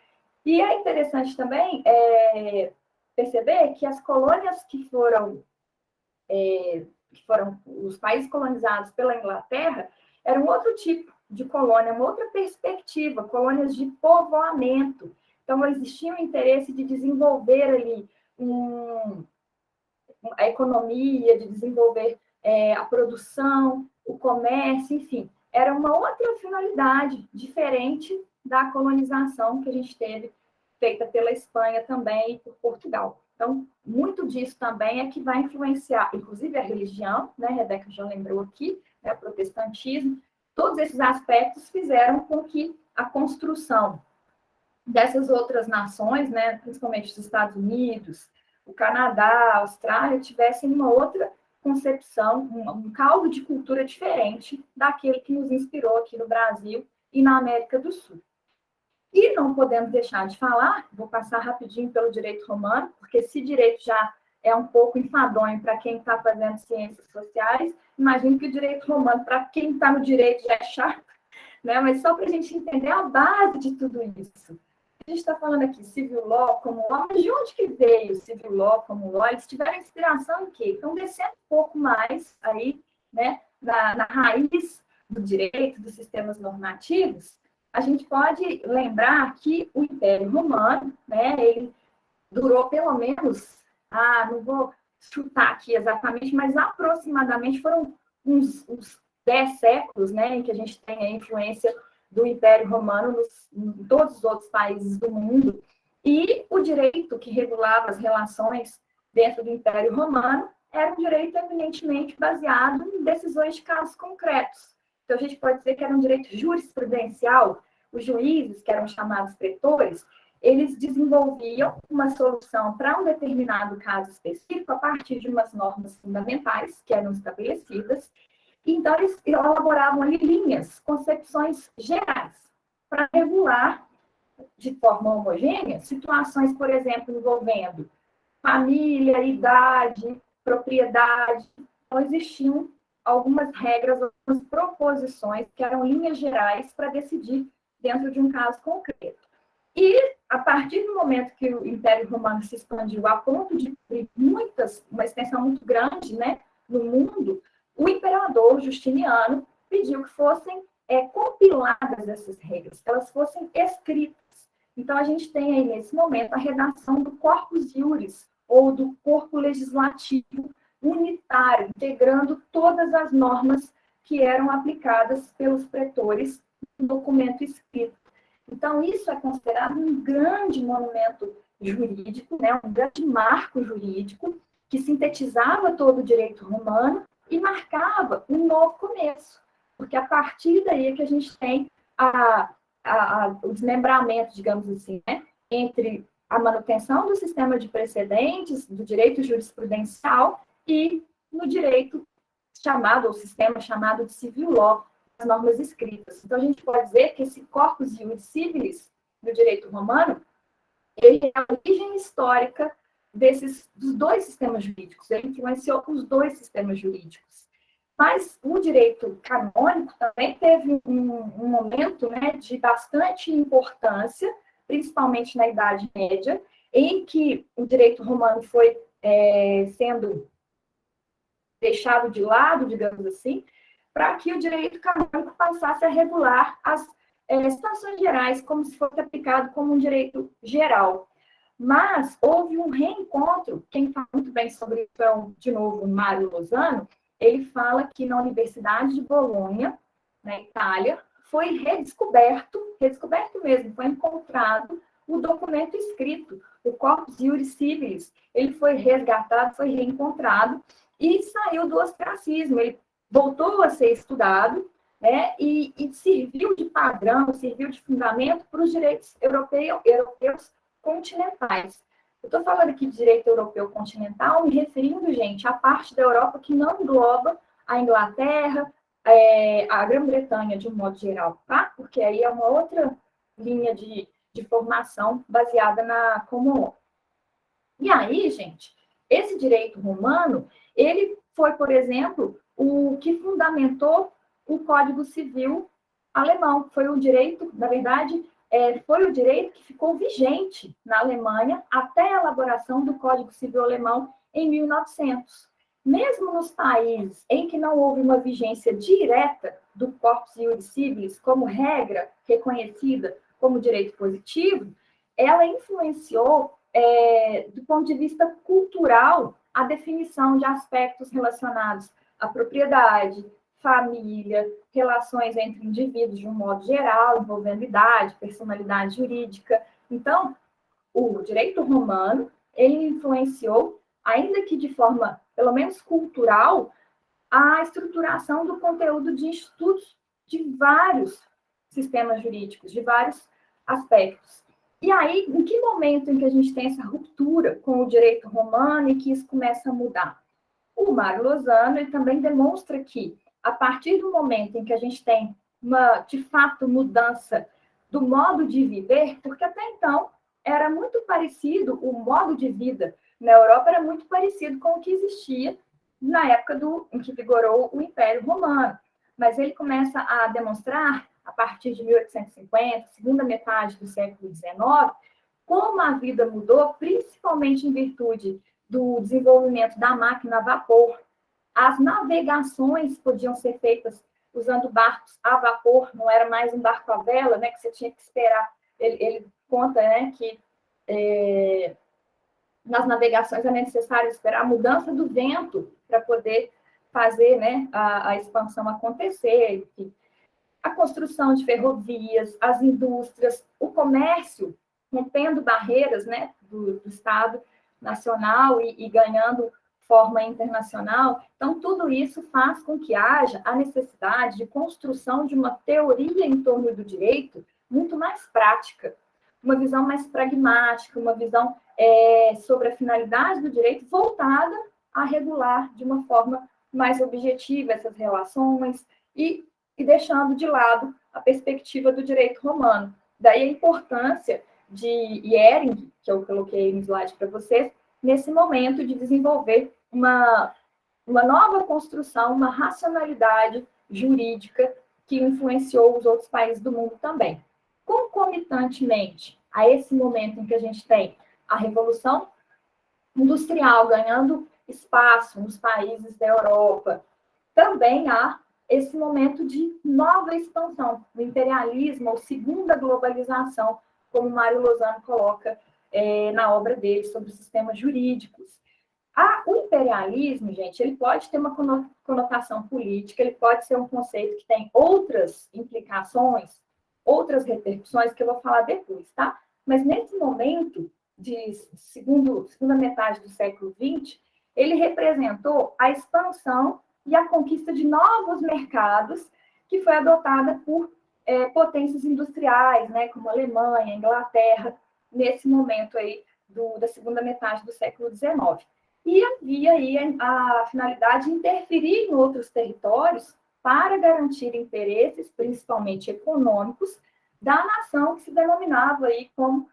E é interessante também perceber que as colônias que foram os países colonizados pela Inglaterra eram outro tipo de colônia, uma outra perspectiva, colônias de povoamento. Então, existia um interesse de desenvolver ali a economia, de desenvolver a produção, o comércio, enfim. Era uma outra finalidade, diferente da colonização que a gente teve, feita pela Espanha também e por Portugal. Então, muito disso também é que vai influenciar, inclusive, a religião, né? A Rebeca já lembrou aqui, né? O protestantismo. Todos esses aspectos fizeram com que a construção dessas outras nações, né? Principalmente os Estados Unidos, o Canadá, a Austrália, tivessem uma outra concepção, um caldo de cultura diferente daquele que nos inspirou aqui no Brasil e na América do Sul. E não podemos deixar de falar, vou passar rapidinho pelo direito romano, porque esse direito já é um pouco enfadonho para quem está fazendo ciências sociais, imagino que o direito romano, para quem está no direito, já é chato, né? Mas só para a gente entender a base de tudo isso. A gente está falando aqui civil law, common law, mas de onde que veio o civil law, common law? Eles tiveram inspiração em quê? Então, descendo um pouco mais aí, né, na raiz do direito, dos sistemas normativos, a gente pode lembrar que o Império Romano, né, ele durou pelo menos, não vou chutar aqui exatamente, mas aproximadamente foram uns 10 séculos, né, em que a gente tem a influência do Império Romano em todos os outros países do mundo, e o direito que regulava as relações dentro do Império Romano era um direito eminentemente baseado em decisões de casos concretos. Então, a gente pode dizer que era um direito jurisprudencial. Os juízes, que eram chamados pretores, eles desenvolviam uma solução para um determinado caso específico a partir de umas normas fundamentais que eram estabelecidas. Então, eles elaboravam ali linhas, concepções gerais, para regular de forma homogênea situações, por exemplo, envolvendo família, idade, propriedade. Então, existiam algumas regras, algumas proposições que eram linhas gerais para decidir dentro de um caso concreto. E, a partir do momento que o Império Romano se expandiu a ponto de ter uma extensão muito grande, né, no mundo, o imperador Justiniano pediu que fossem compiladas essas regras, que elas fossem escritas. Então, a gente tem aí, nesse momento, a redação do Corpus Iuris, ou do corpo legislativo unitário, integrando todas as normas que eram aplicadas pelos pretores no documento escrito. Então, isso é considerado um grande monumento jurídico, né, um grande marco jurídico, que sintetizava todo o direito romano e marcava um novo começo, porque a partir daí é que a gente tem o desmembramento, digamos assim, né, entre a manutenção do sistema de precedentes, do direito jurisprudencial e no direito chamado, ou sistema chamado de civil law, as normas escritas. Então, a gente pode dizer que esse corpus iuris civilis do direito romano, ele é a origem histórica dos dois sistemas jurídicos, ele influenciou os dois sistemas jurídicos. Mas o direito canônico também teve um momento, né, de bastante importância, principalmente na Idade Média, em que o direito romano foi sendo deixado de lado, digamos assim, para que o direito canônico passasse a regular as situações gerais, como se fosse aplicado como um direito geral. Mas houve um reencontro, quem fala muito bem sobre isso é, de novo, o Mário Lozano. Ele fala que na Universidade de Bolonha, na Itália, foi redescoberto mesmo, foi encontrado o documento escrito, o Corpus Iuris Civilis. Ele foi resgatado, foi reencontrado e saiu do ostracismo. Ele voltou a ser estudado, né, e serviu de padrão, serviu de fundamento para os direitos europeus continentais. Eu estou falando aqui de direito europeu continental, me referindo, gente, à parte da Europa que não engloba a Inglaterra, a Grã-Bretanha, de um modo geral, tá? Porque aí é uma outra linha de formação baseada na Common Law. E aí, gente, esse direito romano, ele foi, por exemplo, o que fundamentou o Código Civil alemão. Foi o direito, na verdade, foi o direito que ficou vigente na Alemanha até a elaboração do Código Civil alemão em 1900. Mesmo nos países em que não houve uma vigência direta do Corpus Iuris Civilis como regra reconhecida como direito positivo, ela influenciou, do ponto de vista cultural, a definição de aspectos relacionados à propriedade, família, relações entre indivíduos de um modo geral, envolvendo idade, personalidade jurídica. Então, o direito romano, ele influenciou, ainda que de forma, pelo menos cultural, a estruturação do conteúdo de estudos de vários sistemas jurídicos, de vários aspectos. E aí, em que momento em que a gente tem essa ruptura com o direito romano e que isso começa a mudar? O Mário Lozano, ele também demonstra que, a partir do momento em que a gente tem uma, de fato, mudança do modo de viver, porque até então era muito parecido, o modo de vida na Europa era muito parecido com o que existia na época em que vigorou o Império Romano. Mas ele começa a demonstrar, a partir de 1850, segunda metade do século XIX, como a vida mudou, principalmente em virtude do desenvolvimento da máquina a vapor. As navegações podiam ser feitas usando barcos a vapor, não era mais um barco à vela, né, que você tinha que esperar. Ele conta, né, que nas navegações é necessário esperar a mudança do vento para poder fazer, né, a expansão acontecer. Enfim. a construção de ferrovias, as indústrias, o comércio, rompendo barreiras, né, do Estado nacional e ganhando forma internacional. Então, tudo isso faz com que haja a necessidade de construção de uma teoria em torno do direito muito mais prática, uma visão mais pragmática, uma visão sobre a finalidade do direito voltada a regular de uma forma mais objetiva essas relações e deixando de lado a perspectiva do direito romano. Daí a importância de Hering, que eu coloquei no slide para vocês, nesse momento de desenvolver uma nova construção, uma racionalidade jurídica que influenciou os outros países do mundo também. Concomitantemente a esse momento em que a gente tem a Revolução Industrial ganhando espaço nos países da Europa, também há esse momento de nova expansão, o imperialismo, ou segunda globalização, como Mário Lozano coloca na obra dele sobre os sistemas jurídicos. O imperialismo, gente, ele pode ter uma conotação política, ele pode ser um conceito que tem outras implicações, outras repercussões, que eu vou falar depois, tá? Mas nesse momento, de segunda metade do século XX, ele representou a expansão e a conquista de novos mercados que foi adotada por potências industriais, né, como a Alemanha, a Inglaterra, nesse momento aí da segunda metade do século XIX. E havia aí a finalidade de interferir em outros territórios para garantir interesses, principalmente econômicos, da nação que se denominava aí como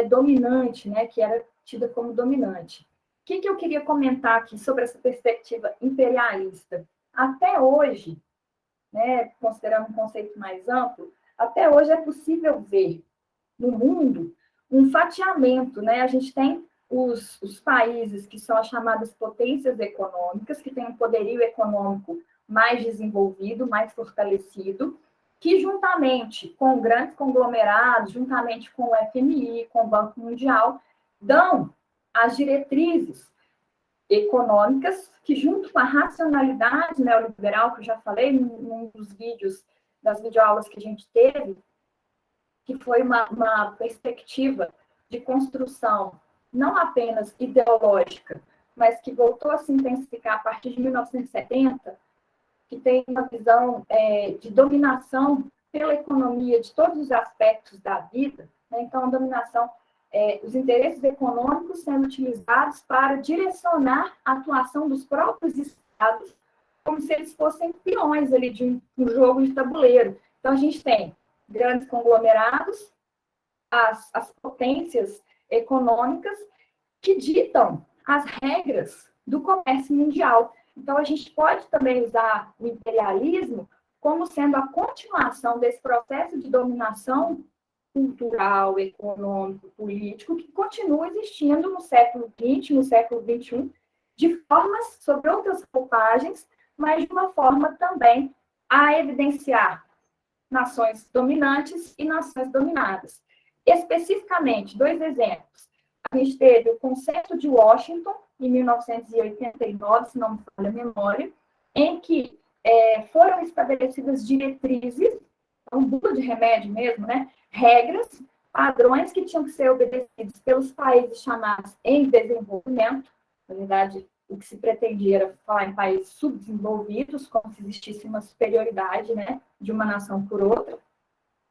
dominante, né, que era tida como dominante. O que eu queria comentar aqui sobre essa perspectiva imperialista? Até hoje, né, considerando um conceito mais amplo, até hoje é possível ver no mundo um fatiamento, né? A gente tem os países que são as chamadas potências econômicas, que têm um poderio econômico mais desenvolvido, mais fortalecido, que juntamente com grandes conglomerados, juntamente com o FMI, com o Banco Mundial, dão as diretrizes econômicas que, junto com a racionalidade neoliberal, que eu já falei num dos vídeos, das videoaulas que a gente teve, que foi uma perspectiva de construção não apenas ideológica, mas que voltou a se intensificar a partir de 1970, que tem uma visão de dominação pela economia de todos os aspectos da vida, né? Então, a dominação, os interesses econômicos sendo utilizados para direcionar a atuação dos próprios estados, como se eles fossem peões ali de um jogo de tabuleiro. Então, a gente tem grandes conglomerados, as potências econômicas que ditam as regras do comércio mundial. Então, a gente pode também usar o imperialismo como sendo a continuação desse processo de dominação cultural, econômico, político, que continua existindo no século XX, no século XXI, de formas, sobre outras roupagens, mas de uma forma também a evidenciar nações dominantes e nações dominadas. Especificamente, 2 exemplos. A gente teve o Consenso de Washington, em 1989, se não me falha a memória, em que foram estabelecidas diretrizes, um bula de remédio mesmo, né? Regras, padrões que tinham que ser obedecidos pelos países chamados em desenvolvimento. Na verdade, o que se pretendia era falar em países subdesenvolvidos, como se existisse uma superioridade, né, de uma nação por outra,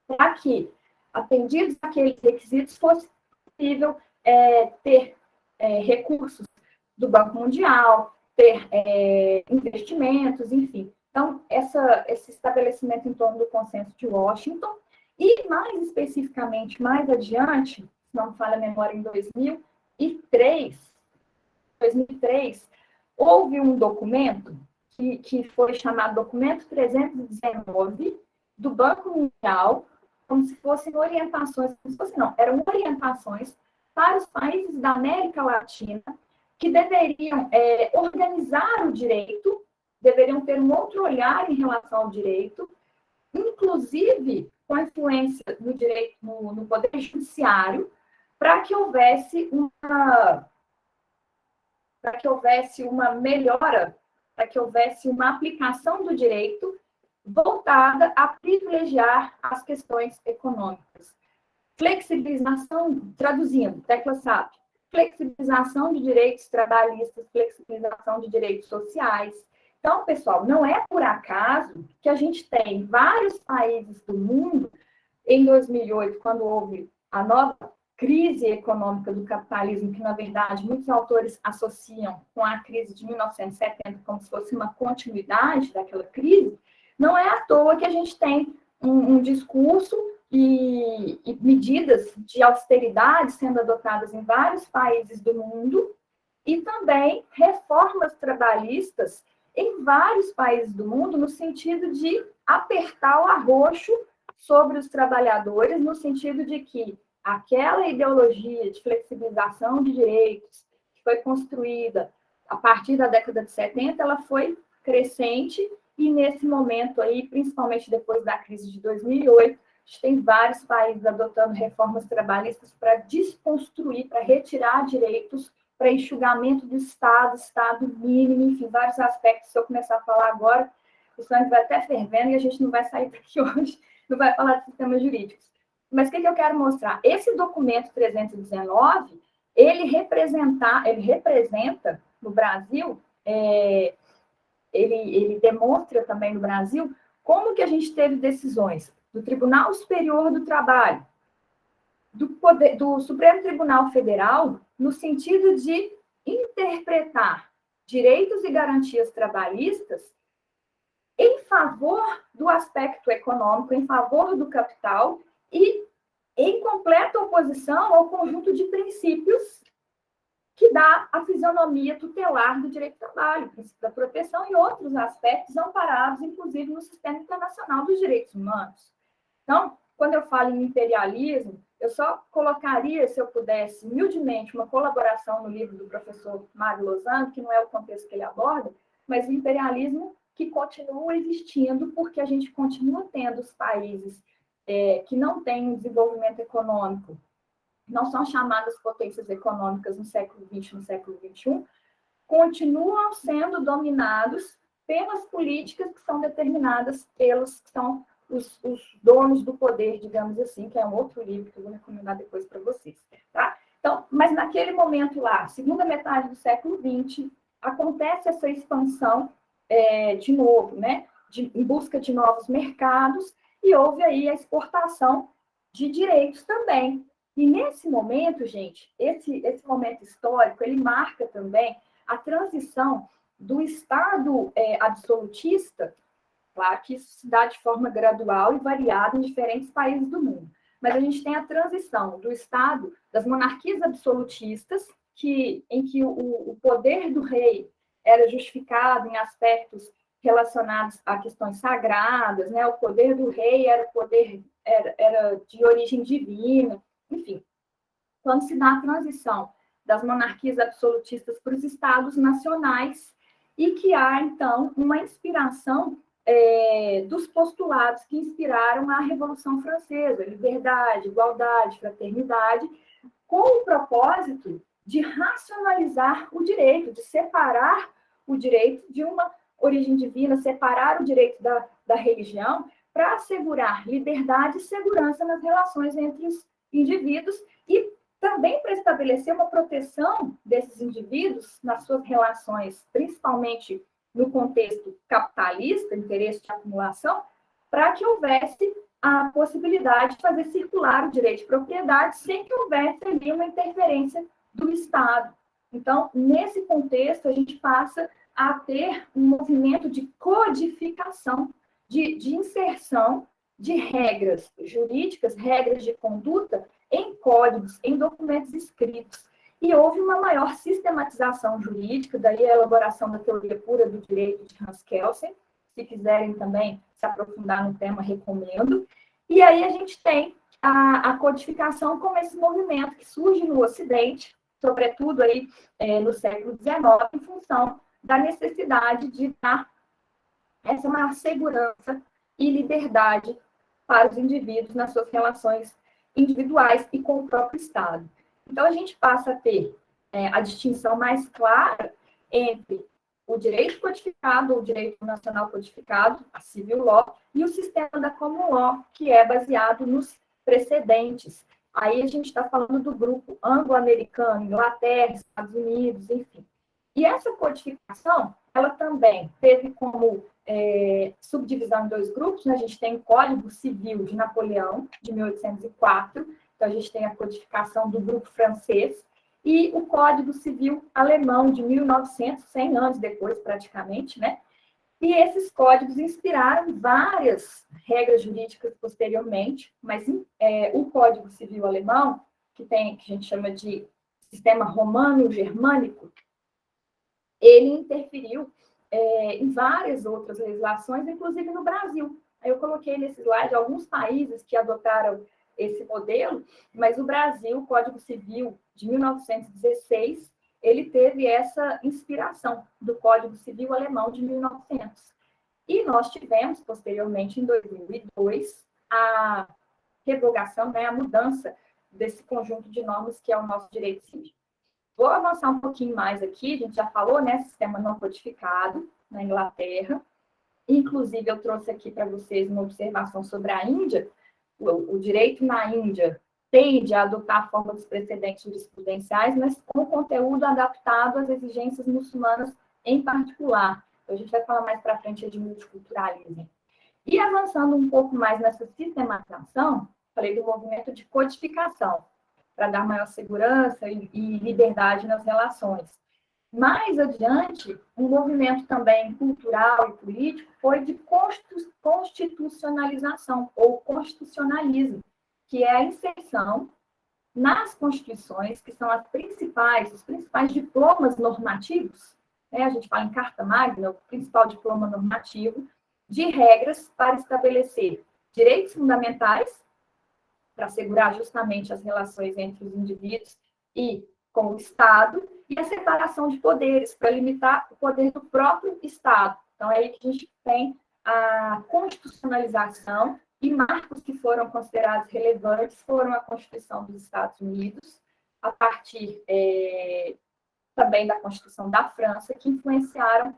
para que, atendidos aqueles requisitos, fosse possível ter recursos do Banco Mundial, ter investimentos, enfim. Então, esse estabelecimento em torno do Consenso de Washington, e mais especificamente, mais adiante, se não me falha a memória, em 2003, houve um documento que foi chamado Documento 319 do Banco Mundial, como se fossem orientações, eram orientações para os países da América Latina que deveriam organizar o direito, deveriam ter um outro olhar em relação ao direito, inclusive com a influência do direito no poder judiciário, para que houvesse uma melhora, para que houvesse uma aplicação do direito voltada a privilegiar as questões econômicas. Flexibilização, traduzindo, tecla SAP, flexibilização de direitos trabalhistas, flexibilização de direitos sociais. Então, pessoal, não é por acaso que a gente tem vários países do mundo, em 2008, quando houve a nova crise econômica do capitalismo, que, na verdade, muitos autores associam com a crise de 1970 como se fosse uma continuidade daquela crise, não é à toa que a gente tem um discurso e medidas de austeridade sendo adotadas em vários países do mundo e também reformas trabalhistas em vários países do mundo no sentido de apertar o arroxo sobre os trabalhadores, no sentido de que aquela ideologia de flexibilização de direitos que foi construída a partir da década de 70, ela foi crescente e nesse momento aí, principalmente depois da crise de 2008, a gente tem vários países adotando reformas trabalhistas para desconstruir, para retirar direitos, para enxugamento do Estado, Estado mínimo, enfim, vários aspectos. Se eu começar a falar agora, o sangue vai até fervendo e a gente não vai sair daqui hoje, não vai falar de sistemas jurídicos. Mas o que eu quero mostrar? Esse documento 319, ele representa no Brasil, ele demonstra também no Brasil como que a gente teve decisões do Tribunal Superior do Trabalho, do Supremo Tribunal Federal, no sentido de interpretar direitos e garantias trabalhistas em favor do aspecto econômico, em favor do capital e em completa oposição ao conjunto de princípios que dá a fisionomia tutelar do direito do trabalho, o princípio da proteção e outros aspectos amparados, inclusive, no sistema internacional dos direitos humanos. Então, quando eu falo em imperialismo, eu só colocaria, se eu pudesse, humildemente, uma colaboração no livro do professor Mário Lozano, que não é o contexto que ele aborda, mas o imperialismo que continua existindo, porque a gente continua tendo os países que não têm um desenvolvimento econômico, não são chamadas potências econômicas no século XX, no século XXI, continuam sendo dominados pelas políticas que são determinadas pelos que são os donos do poder, digamos assim, que é um outro livro que eu vou recomendar depois para vocês. Tá? Então, mas naquele momento lá, segunda metade do século XX, acontece essa expansão de novo, né, em busca de novos mercados, e houve aí a exportação de direitos também. E nesse momento, gente, esse momento histórico, ele marca também a transição do Estado absolutista, claro que isso se dá de forma gradual e variada em diferentes países do mundo, mas a gente tem a transição do Estado, das monarquias absolutistas, em que o poder do rei era justificado em aspectos relacionados a questões sagradas, né? O poder do rei era de origem divina, enfim. Quando se dá a transição das monarquias absolutistas para os estados nacionais e que há, então, uma inspiração dos postulados que inspiraram a Revolução Francesa, liberdade, igualdade, fraternidade, com o propósito de racionalizar o direito, de separar o direito de uma origem divina, separar o direito da religião, para assegurar liberdade e segurança nas relações entre os indivíduos e também para estabelecer uma proteção desses indivíduos nas suas relações, principalmente no contexto capitalista, interesse de acumulação, para que houvesse a possibilidade de fazer circular o direito de propriedade sem que houvesse ali uma interferência do Estado. Então, nesse contexto, a gente passa a ter um movimento de codificação, de inserção de regras jurídicas, regras de conduta em códigos, em documentos escritos. E houve uma maior sistematização jurídica, daí a elaboração da teoria pura do direito de Hans Kelsen. Se quiserem também se aprofundar no tema, recomendo. E aí a gente tem a codificação como esse movimento que surge no Ocidente, sobretudo aí no século XIX, em função da necessidade de dar essa maior segurança e liberdade para os indivíduos nas suas relações individuais e com o próprio Estado. Então, a gente passa a ter a distinção mais clara entre o direito codificado, o direito nacional codificado, a civil law, e o sistema da common law, que é baseado nos precedentes. Aí a gente está falando do grupo anglo-americano, Inglaterra, Estados Unidos, enfim. E essa codificação, ela também teve como subdivisão em dois grupos, né? A gente tem o Código Civil de Napoleão, de 1804, então a gente tem a codificação do grupo francês, e o Código Civil alemão, de 1900, 100 anos depois, praticamente, né? E esses códigos inspiraram várias regras jurídicas posteriormente, mas o Código Civil alemão, que a gente chama de sistema romano-germânico, ele interferiu em várias outras legislações, inclusive no Brasil. Eu coloquei nesse slide alguns países que adotaram esse modelo, mas o Brasil, o Código Civil de 1916, ele teve essa inspiração do Código Civil alemão de 1900. E nós tivemos, posteriormente, em 2002, a revogação, né, a mudança desse conjunto de normas que é o nosso direito civil. Vou avançar um pouquinho mais aqui, a gente já falou, né, sistema não codificado na Inglaterra. Inclusive, eu trouxe aqui para vocês uma observação sobre a Índia. O direito na Índia tende a adotar a forma dos precedentes jurisprudenciais, mas com conteúdo adaptado às exigências muçulmanas em particular. Então, a gente vai falar mais para frente de multiculturalismo. E avançando um pouco mais nessa sistematização, falei do movimento de codificação, para dar maior segurança e liberdade nas relações. Mais adiante, um movimento também cultural e político foi de constitucionalização, ou constitucionalismo, que é a inserção nas constituições, que são os principais diplomas normativos, né? A gente fala em Carta Magna, o principal diploma normativo, de regras para estabelecer direitos fundamentais, para assegurar justamente as relações entre os indivíduos e com o Estado, e a separação de poderes, para limitar o poder do próprio Estado. Então, é aí que a gente tem a constitucionalização, e marcos que foram considerados relevantes foram a Constituição dos Estados Unidos, a partir também da Constituição da França, que influenciaram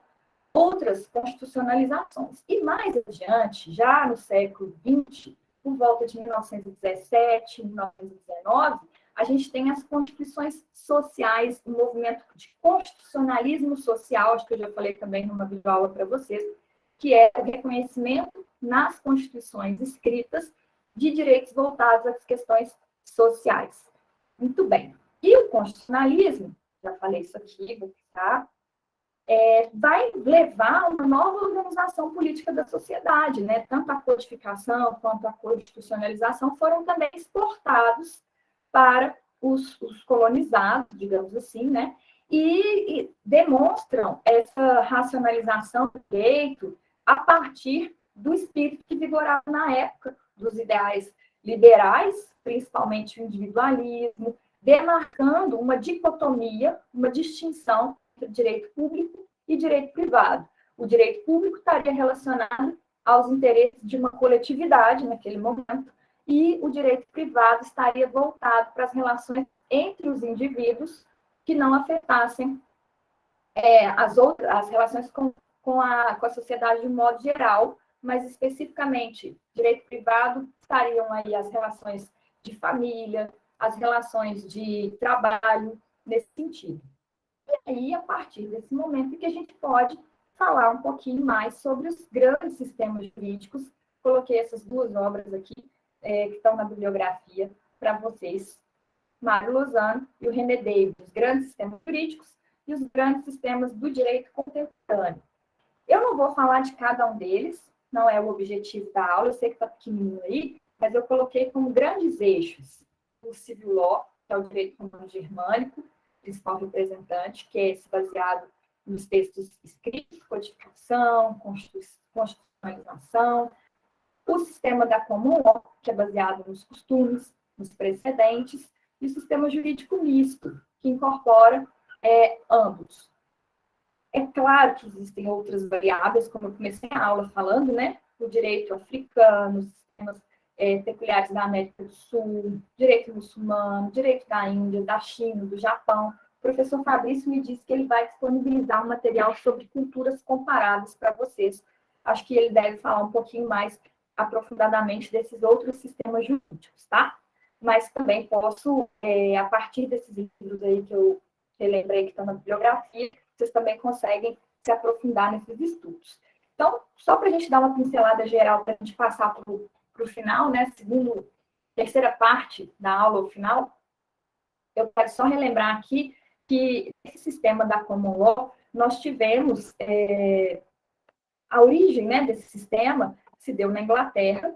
outras constitucionalizações. E mais adiante, já no século XX, por volta de 1917, 1919, a gente tem as constituições sociais, o movimento de constitucionalismo social, acho que eu já falei também numa videoaula para vocês, que é o reconhecimento nas constituições escritas de direitos voltados às questões sociais. Muito bem. E o constitucionalismo, já falei isso aqui, vou ficar, vai levar a uma nova organização política da sociedade, né? Tanto a codificação quanto a constitucionalização foram também exportados para os colonizados, digamos assim, né? E demonstram essa racionalização do direito a partir do espírito que vigorava na época, dos ideais liberais, principalmente o individualismo, demarcando uma dicotomia, uma distinção entre direito público e direito privado. O direito público estaria relacionado aos interesses de uma coletividade naquele momento, e o direito privado estaria voltado para as relações entre os indivíduos que não afetassem as relações com a sociedade de um modo geral, mas especificamente, direito privado estariam aí as relações de família, as relações de trabalho, nesse sentido. E aí, a partir desse momento, que a gente pode falar um pouquinho mais sobre os grandes sistemas jurídicos. Coloquei essas duas obras aqui, que estão na bibliografia para vocês, Mário Lozano e o René Davis, os grandes sistemas jurídicos e os grandes sistemas do direito contemporâneo. Eu não vou falar de cada um deles, não é o objetivo da aula, eu sei que está pequenininho aí, mas eu coloquei como grandes eixos o civil law, que é o direito romano-germânico, principal representante, que é esse baseado nos textos escritos, codificação, constitucionalização, o sistema da common law, que é baseado nos costumes, nos precedentes, e o sistema jurídico misto, que incorpora ambos. É claro que existem outras variáveis, como eu comecei a aula falando, né? O direito africano, os sistemas peculiares da América do Sul, direito muçulmano, direito da Índia, da China, do Japão. professor Fabrício me disse que ele vai disponibilizar um material sobre culturas comparadas para vocês. Acho que ele deve falar um pouquinho mais aprofundadamente desses outros sistemas jurídicos, tá? Mas também posso, a partir desses livros aí que eu lembrei que estão na bibliografia, vocês também conseguem se aprofundar nesses estudos. Então, só para a gente dar uma pincelada geral, para a gente passar para o final, né? Terceira parte da aula, o final, eu quero só relembrar aqui que esse sistema da Common Law, nós tivemos a origem, né, desse sistema se deu na Inglaterra,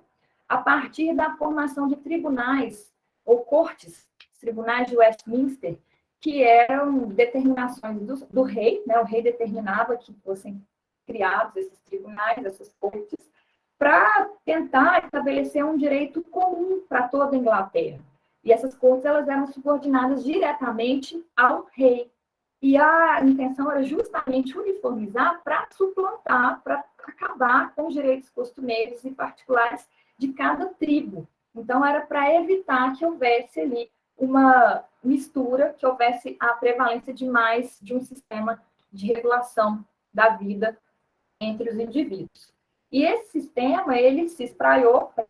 a partir da formação de tribunais ou cortes, tribunais de Westminster, que eram determinações do rei, né, o rei determinava que fossem criados esses tribunais, essas cortes, para tentar estabelecer um direito comum para toda a Inglaterra. E essas cortes elas eram subordinadas diretamente ao rei. E a intenção era justamente uniformizar para suplantar, para acabar com os direitos costumeiros e particulares de cada tribo. Então, era para evitar que houvesse ali uma mistura, que houvesse a prevalência de mais de um sistema de regulação da vida entre os indivíduos. E esse sistema, ele se espraiou para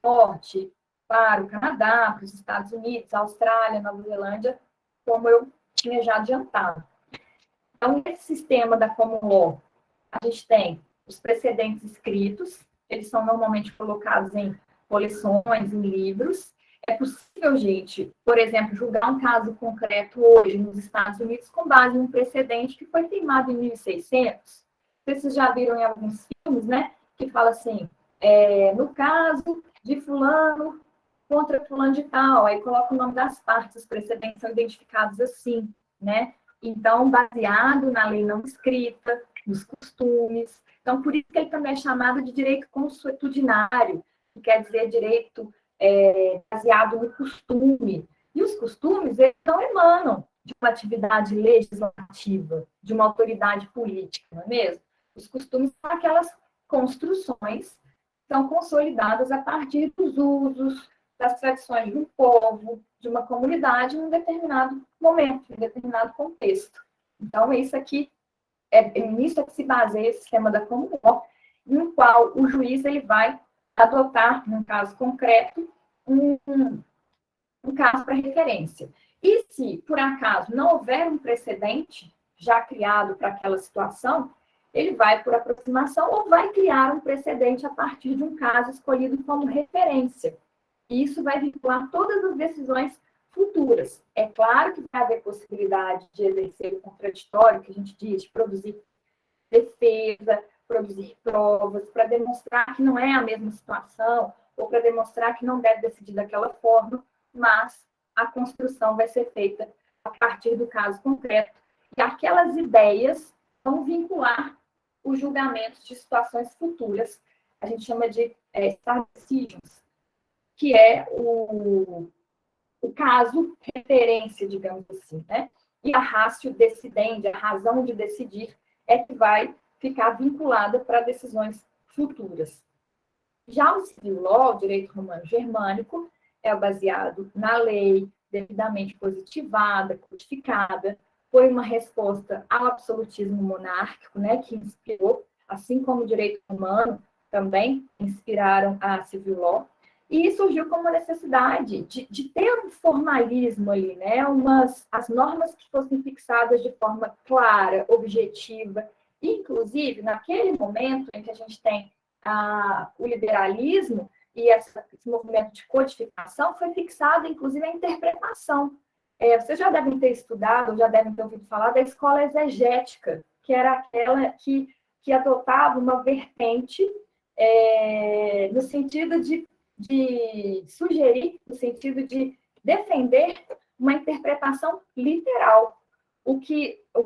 o norte, para o Canadá, para os Estados Unidos, Austrália, Nova Zelândia, como eu tinha já adiantado. Então, nesse sistema da Common Law, a gente tem os precedentes escritos, eles são normalmente colocados em coleções, em livros. É possível, gente, por exemplo, julgar um caso concreto hoje nos Estados Unidos com base em um precedente que foi firmado em 1600. Vocês já viram em alguns filmes, né, que fala assim, no caso de fulano contra fulano de tal, aí coloca o nome das partes, os precedentes são identificados assim, né? Então, baseado na lei não escrita, nos costumes. Então, por isso que ele também é chamado de direito consuetudinário, que quer dizer direito baseado no costume. E os costumes, eles não emanam de uma atividade legislativa, de uma autoridade política, não é mesmo? Os costumes são aquelas construções que são consolidadas a partir dos usos, das tradições de um povo, de uma comunidade, em um determinado momento, em um determinado contexto. Então, isso aqui, nisso é que se baseia o sistema da Common Law, no qual o juiz ele vai adotar, num caso concreto, um caso para referência. E se, por acaso, não houver um precedente já criado para aquela situação, ele vai por aproximação ou vai criar um precedente a partir de um caso escolhido como referência. E isso vai vincular todas as decisões futuras. É claro que vai haver possibilidade de exercer o contraditório, que a gente diz, de produzir defesa, produzir provas, para demonstrar que não é a mesma situação, ou para demonstrar que não deve decidir daquela forma, mas a construção vai ser feita a partir do caso concreto. E aquelas ideias vão vincular os julgamentos de situações futuras. A gente chama de star decisions, que é o caso referência, digamos assim, né? E a ratio decidendi, a razão de decidir, é que vai ficar vinculada para decisões futuras. Já o civil law, o direito romano germânico, é baseado na lei, devidamente positivada, codificada, foi uma resposta ao absolutismo monárquico, né, que inspirou, assim como o direito romano também inspiraram a civil law, e surgiu como uma necessidade de ter um formalismo ali, né, as normas que fossem fixadas de forma clara, objetiva. Inclusive, naquele momento em que a gente tem o liberalismo e esse movimento de codificação, foi fixada, inclusive, a interpretação. Vocês já devem ter estudado, já devem ter ouvido falar da escola exegética, que era aquela que adotava uma vertente no sentido de sugerir, no sentido de defender uma interpretação literal.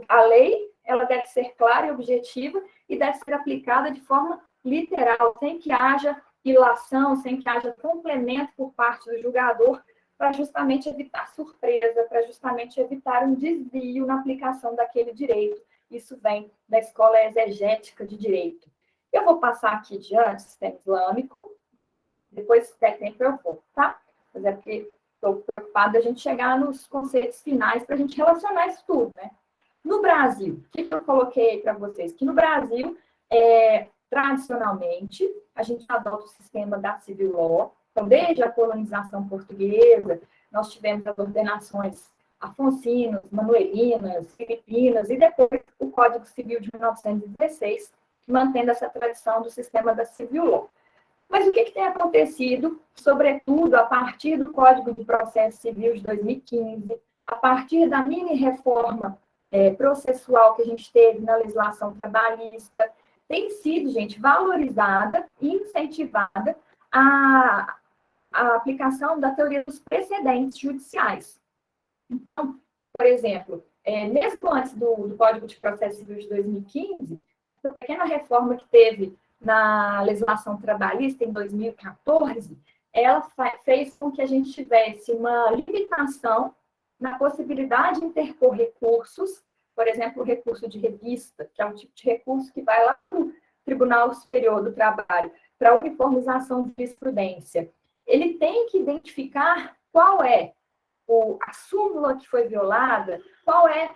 A lei, ela deve ser clara e objetiva e deve ser aplicada de forma literal, sem que haja ilação, sem que haja complemento por parte do julgador, para justamente evitar surpresa, para justamente evitar um desvio na aplicação daquele direito. Isso vem da escola exegética de direito. Eu vou passar aqui diante do sistema islâmico, depois, se der tempo, eu vou, tá? Mas é porque estou preocupada da gente chegar nos conceitos finais para a gente relacionar isso tudo, né? No Brasil, o que eu coloquei para vocês? Que no Brasil, tradicionalmente, a gente adota o sistema da civil law. Então, desde a colonização portuguesa, nós tivemos as ordenações afonsinas, manuelinas, filipinas, e depois o Código Civil de 1916, mantendo essa tradição do sistema da civil law. Mas o que tem acontecido, sobretudo a partir do Código de Processo Civil de 2015, a partir da mini-reforma processual que a gente teve na legislação trabalhista, tem sido, gente, valorizada e incentivada a aplicação da teoria dos precedentes judiciais. Então, por exemplo, mesmo antes do Código de Processo Civil de 2015, a pequena reforma que teve na legislação trabalhista em 2014, ela fez com que a gente tivesse uma limitação na possibilidade de interpor recursos, por exemplo, o recurso de revista, que é um tipo de recurso que vai lá para o Tribunal Superior do Trabalho, para a uniformização de jurisprudência. Ele tem que identificar qual é a súmula que foi violada, qual é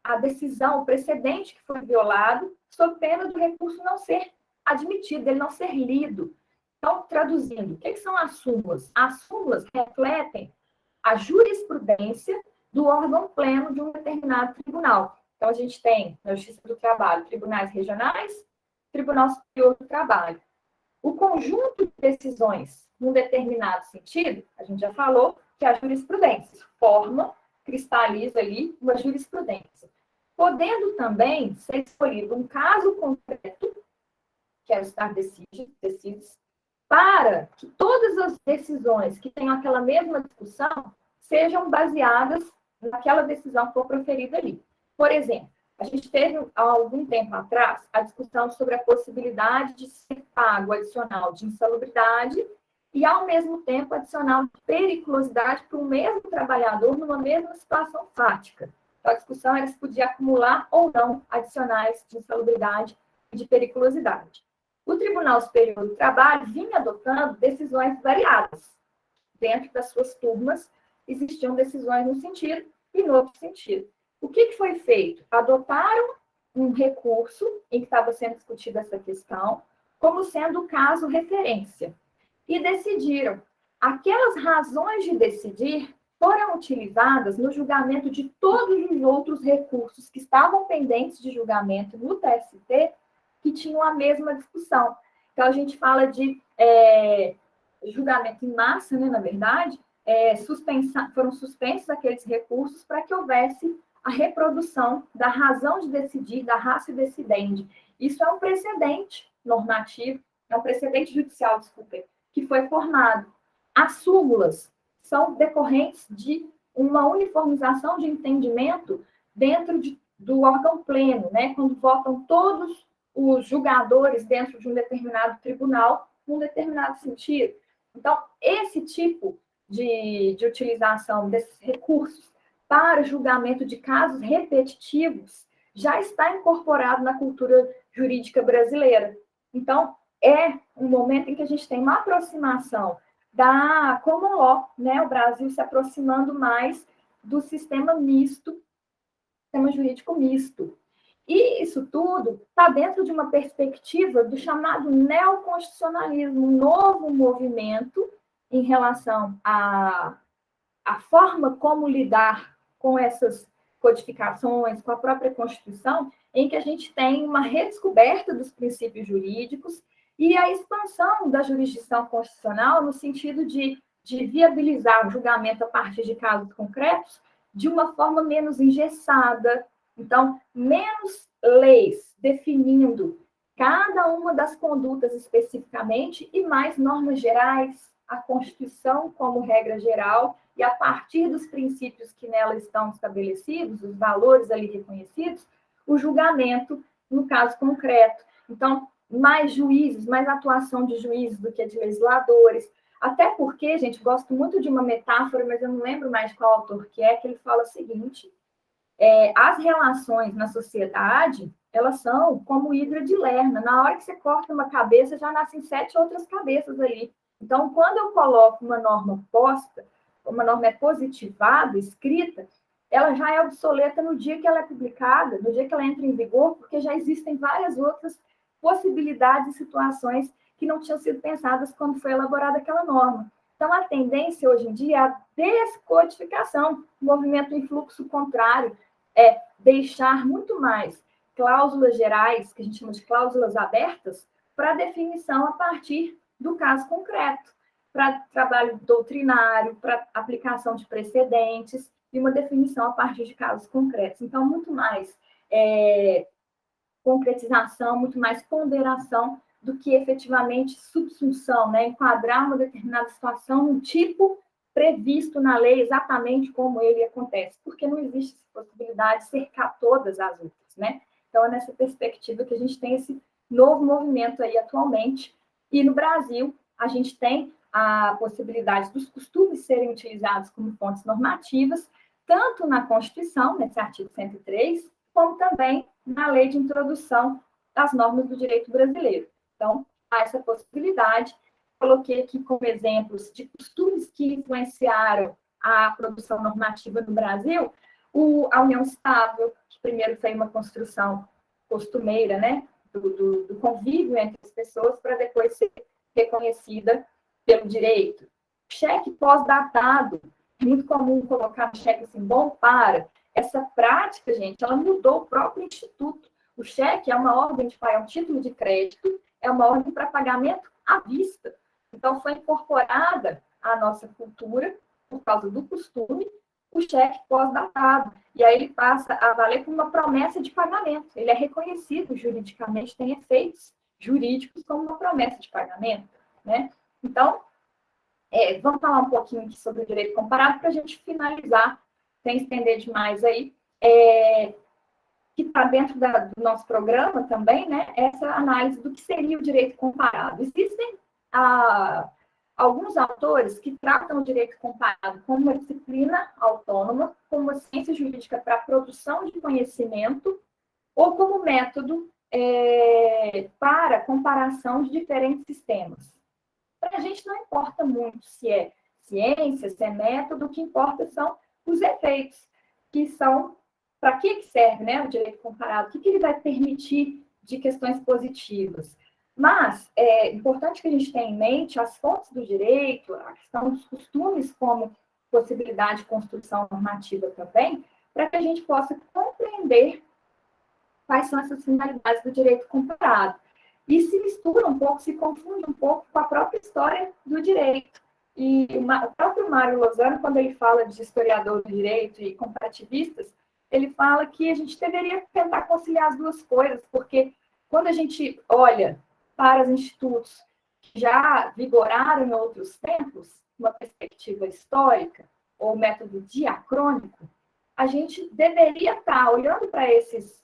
a decisão, o precedente que foi violado, sob pena do recurso não ser admitido, ele não ser lido. Então, traduzindo, o que são as súmulas? As súmulas refletem a jurisprudência do órgão pleno de um determinado tribunal. Então, a gente tem, na Justiça do Trabalho, tribunais regionais, Tribunal Superior do Trabalho. O conjunto de decisões num determinado sentido, a gente já falou que a jurisprudência forma, cristaliza ali uma jurisprudência. Podendo também ser escolhido um caso concreto, que é o Stare Decisis, para que todas as decisões que tenham aquela mesma discussão sejam baseadas naquela decisão que for proferida ali. Por exemplo, a gente teve, há algum tempo atrás, a discussão sobre a possibilidade de ser pago adicional de insalubridade e, ao mesmo tempo, adicional de periculosidade para o mesmo trabalhador numa mesma situação fática. Então, a discussão era se podia acumular ou não adicionais de insalubridade e de periculosidade. O Tribunal Superior do Trabalho vinha adotando decisões variadas. Dentro das suas turmas, existiam decisões num sentido e no outro sentido. O que foi feito? Adotaram um recurso em que estava sendo discutida essa questão, como sendo o caso referência, e decidiram. Aquelas razões de decidir foram utilizadas no julgamento de todos os outros recursos que estavam pendentes de julgamento no TST, que tinham a mesma discussão. Então, a gente fala de julgamento em massa, né, na verdade, foram suspensos aqueles recursos para que houvesse a reprodução da razão de decidir, da ratio decidendi. Isso é um precedente normativo, é um precedente judicial, desculpe, que foi formado. As súmulas são decorrentes de uma uniformização de entendimento dentro do órgão pleno, né? Quando votam todos os julgadores dentro de um determinado tribunal, num determinado sentido. Então, esse tipo de utilização desses recursos para julgamento de casos repetitivos já está incorporado na cultura jurídica brasileira. Então, é um momento em que a gente tem uma aproximação da common law, né? O Brasil se aproximando mais do sistema misto, sistema jurídico misto. E isso tudo está dentro de uma perspectiva do chamado neoconstitucionalismo, um novo movimento em relação à forma como lidar com essas codificações, com a própria Constituição, em que a gente tem uma redescoberta dos princípios jurídicos e a expansão da jurisdição constitucional no sentido de viabilizar o julgamento a partir de casos concretos de uma forma menos engessada. Então, menos leis definindo cada uma das condutas especificamente e mais normas gerais, a Constituição como regra geral, e a partir dos princípios que nela estão estabelecidos, os valores ali reconhecidos, o julgamento no caso concreto. Então, mais juízes, mais atuação de juízes do que de legisladores. Até porque, gente, gosto muito de uma metáfora, mas eu não lembro mais de qual autor que ele fala o seguinte: as relações na sociedade, elas são como hidra de lerna. Na hora que você corta uma cabeça, já nascem 7 outras cabeças ali. Então, quando eu coloco uma norma posta, uma norma é positivada, escrita, ela já é obsoleta no dia que ela é publicada, no dia que ela entra em vigor, porque já existem várias outras possibilidades e situações que não tinham sido pensadas quando foi elaborada aquela norma. Então, a tendência hoje em dia é a descodificação, o movimento em fluxo contrário, é deixar muito mais cláusulas gerais, que a gente chama de cláusulas abertas, para definição a partir do caso concreto, para trabalho doutrinário, para aplicação de precedentes, e uma definição a partir de casos concretos. Então, muito mais concretização, muito mais ponderação do que efetivamente subsunção, né? Enquadrar uma determinada situação num tipo previsto na lei exatamente como ele acontece, porque não existe essa possibilidade de cercar todas as outras, né? Então, é nessa perspectiva que a gente tem esse novo movimento aí atualmente, e no Brasil a gente tem a possibilidade dos costumes serem utilizados como fontes normativas, tanto na Constituição, nesse artigo 103, como também na Lei de Introdução das Normas do Direito Brasileiro. Então, há essa possibilidade. Coloquei aqui como exemplos de costumes que influenciaram a produção normativa no Brasil, a união estável, que primeiro foi uma construção costumeira, né, do convívio entre as pessoas, para depois ser reconhecida pelo direito. Cheque pós-datado, é muito comum colocar cheque assim, bom para. Essa prática, gente, ela mudou o próprio instituto. O cheque é uma ordem de pagamento, é um título de crédito, é uma ordem para pagamento à vista. Então, foi incorporada à nossa cultura, por causa do costume, o cheque pós-datado. E aí ele passa a valer como uma promessa de pagamento. Ele é reconhecido juridicamente, tem efeitos jurídicos como uma promessa de pagamento, né? Então, vamos falar um pouquinho aqui sobre o direito comparado para a gente finalizar, sem estender demais aí, que está dentro do nosso programa também, né? Essa análise do que seria o direito comparado. Existem alguns autores que tratam o direito comparado como uma disciplina autônoma, como uma ciência jurídica para a produção de conhecimento, ou como método para comparação de diferentes sistemas. Para a gente não importa muito se é ciência, se é método, o que importa são os efeitos, que são para que serve, né, o direito comparado, o que ele vai permitir de questões positivas. Mas é importante que a gente tenha em mente as fontes do direito, a questão dos costumes como possibilidade de construção normativa também, para que a gente possa compreender quais são essas finalidades do direito comparado. E se mistura um pouco, se confunde um pouco com a própria história do direito. E o próprio Mário Lozano, quando ele fala de historiador do direito e comparativistas, ele fala que a gente deveria tentar conciliar as duas coisas, porque quando a gente olha para os institutos que já vigoraram em outros tempos, uma perspectiva histórica, ou método diacrônico, a gente deveria estar olhando para essas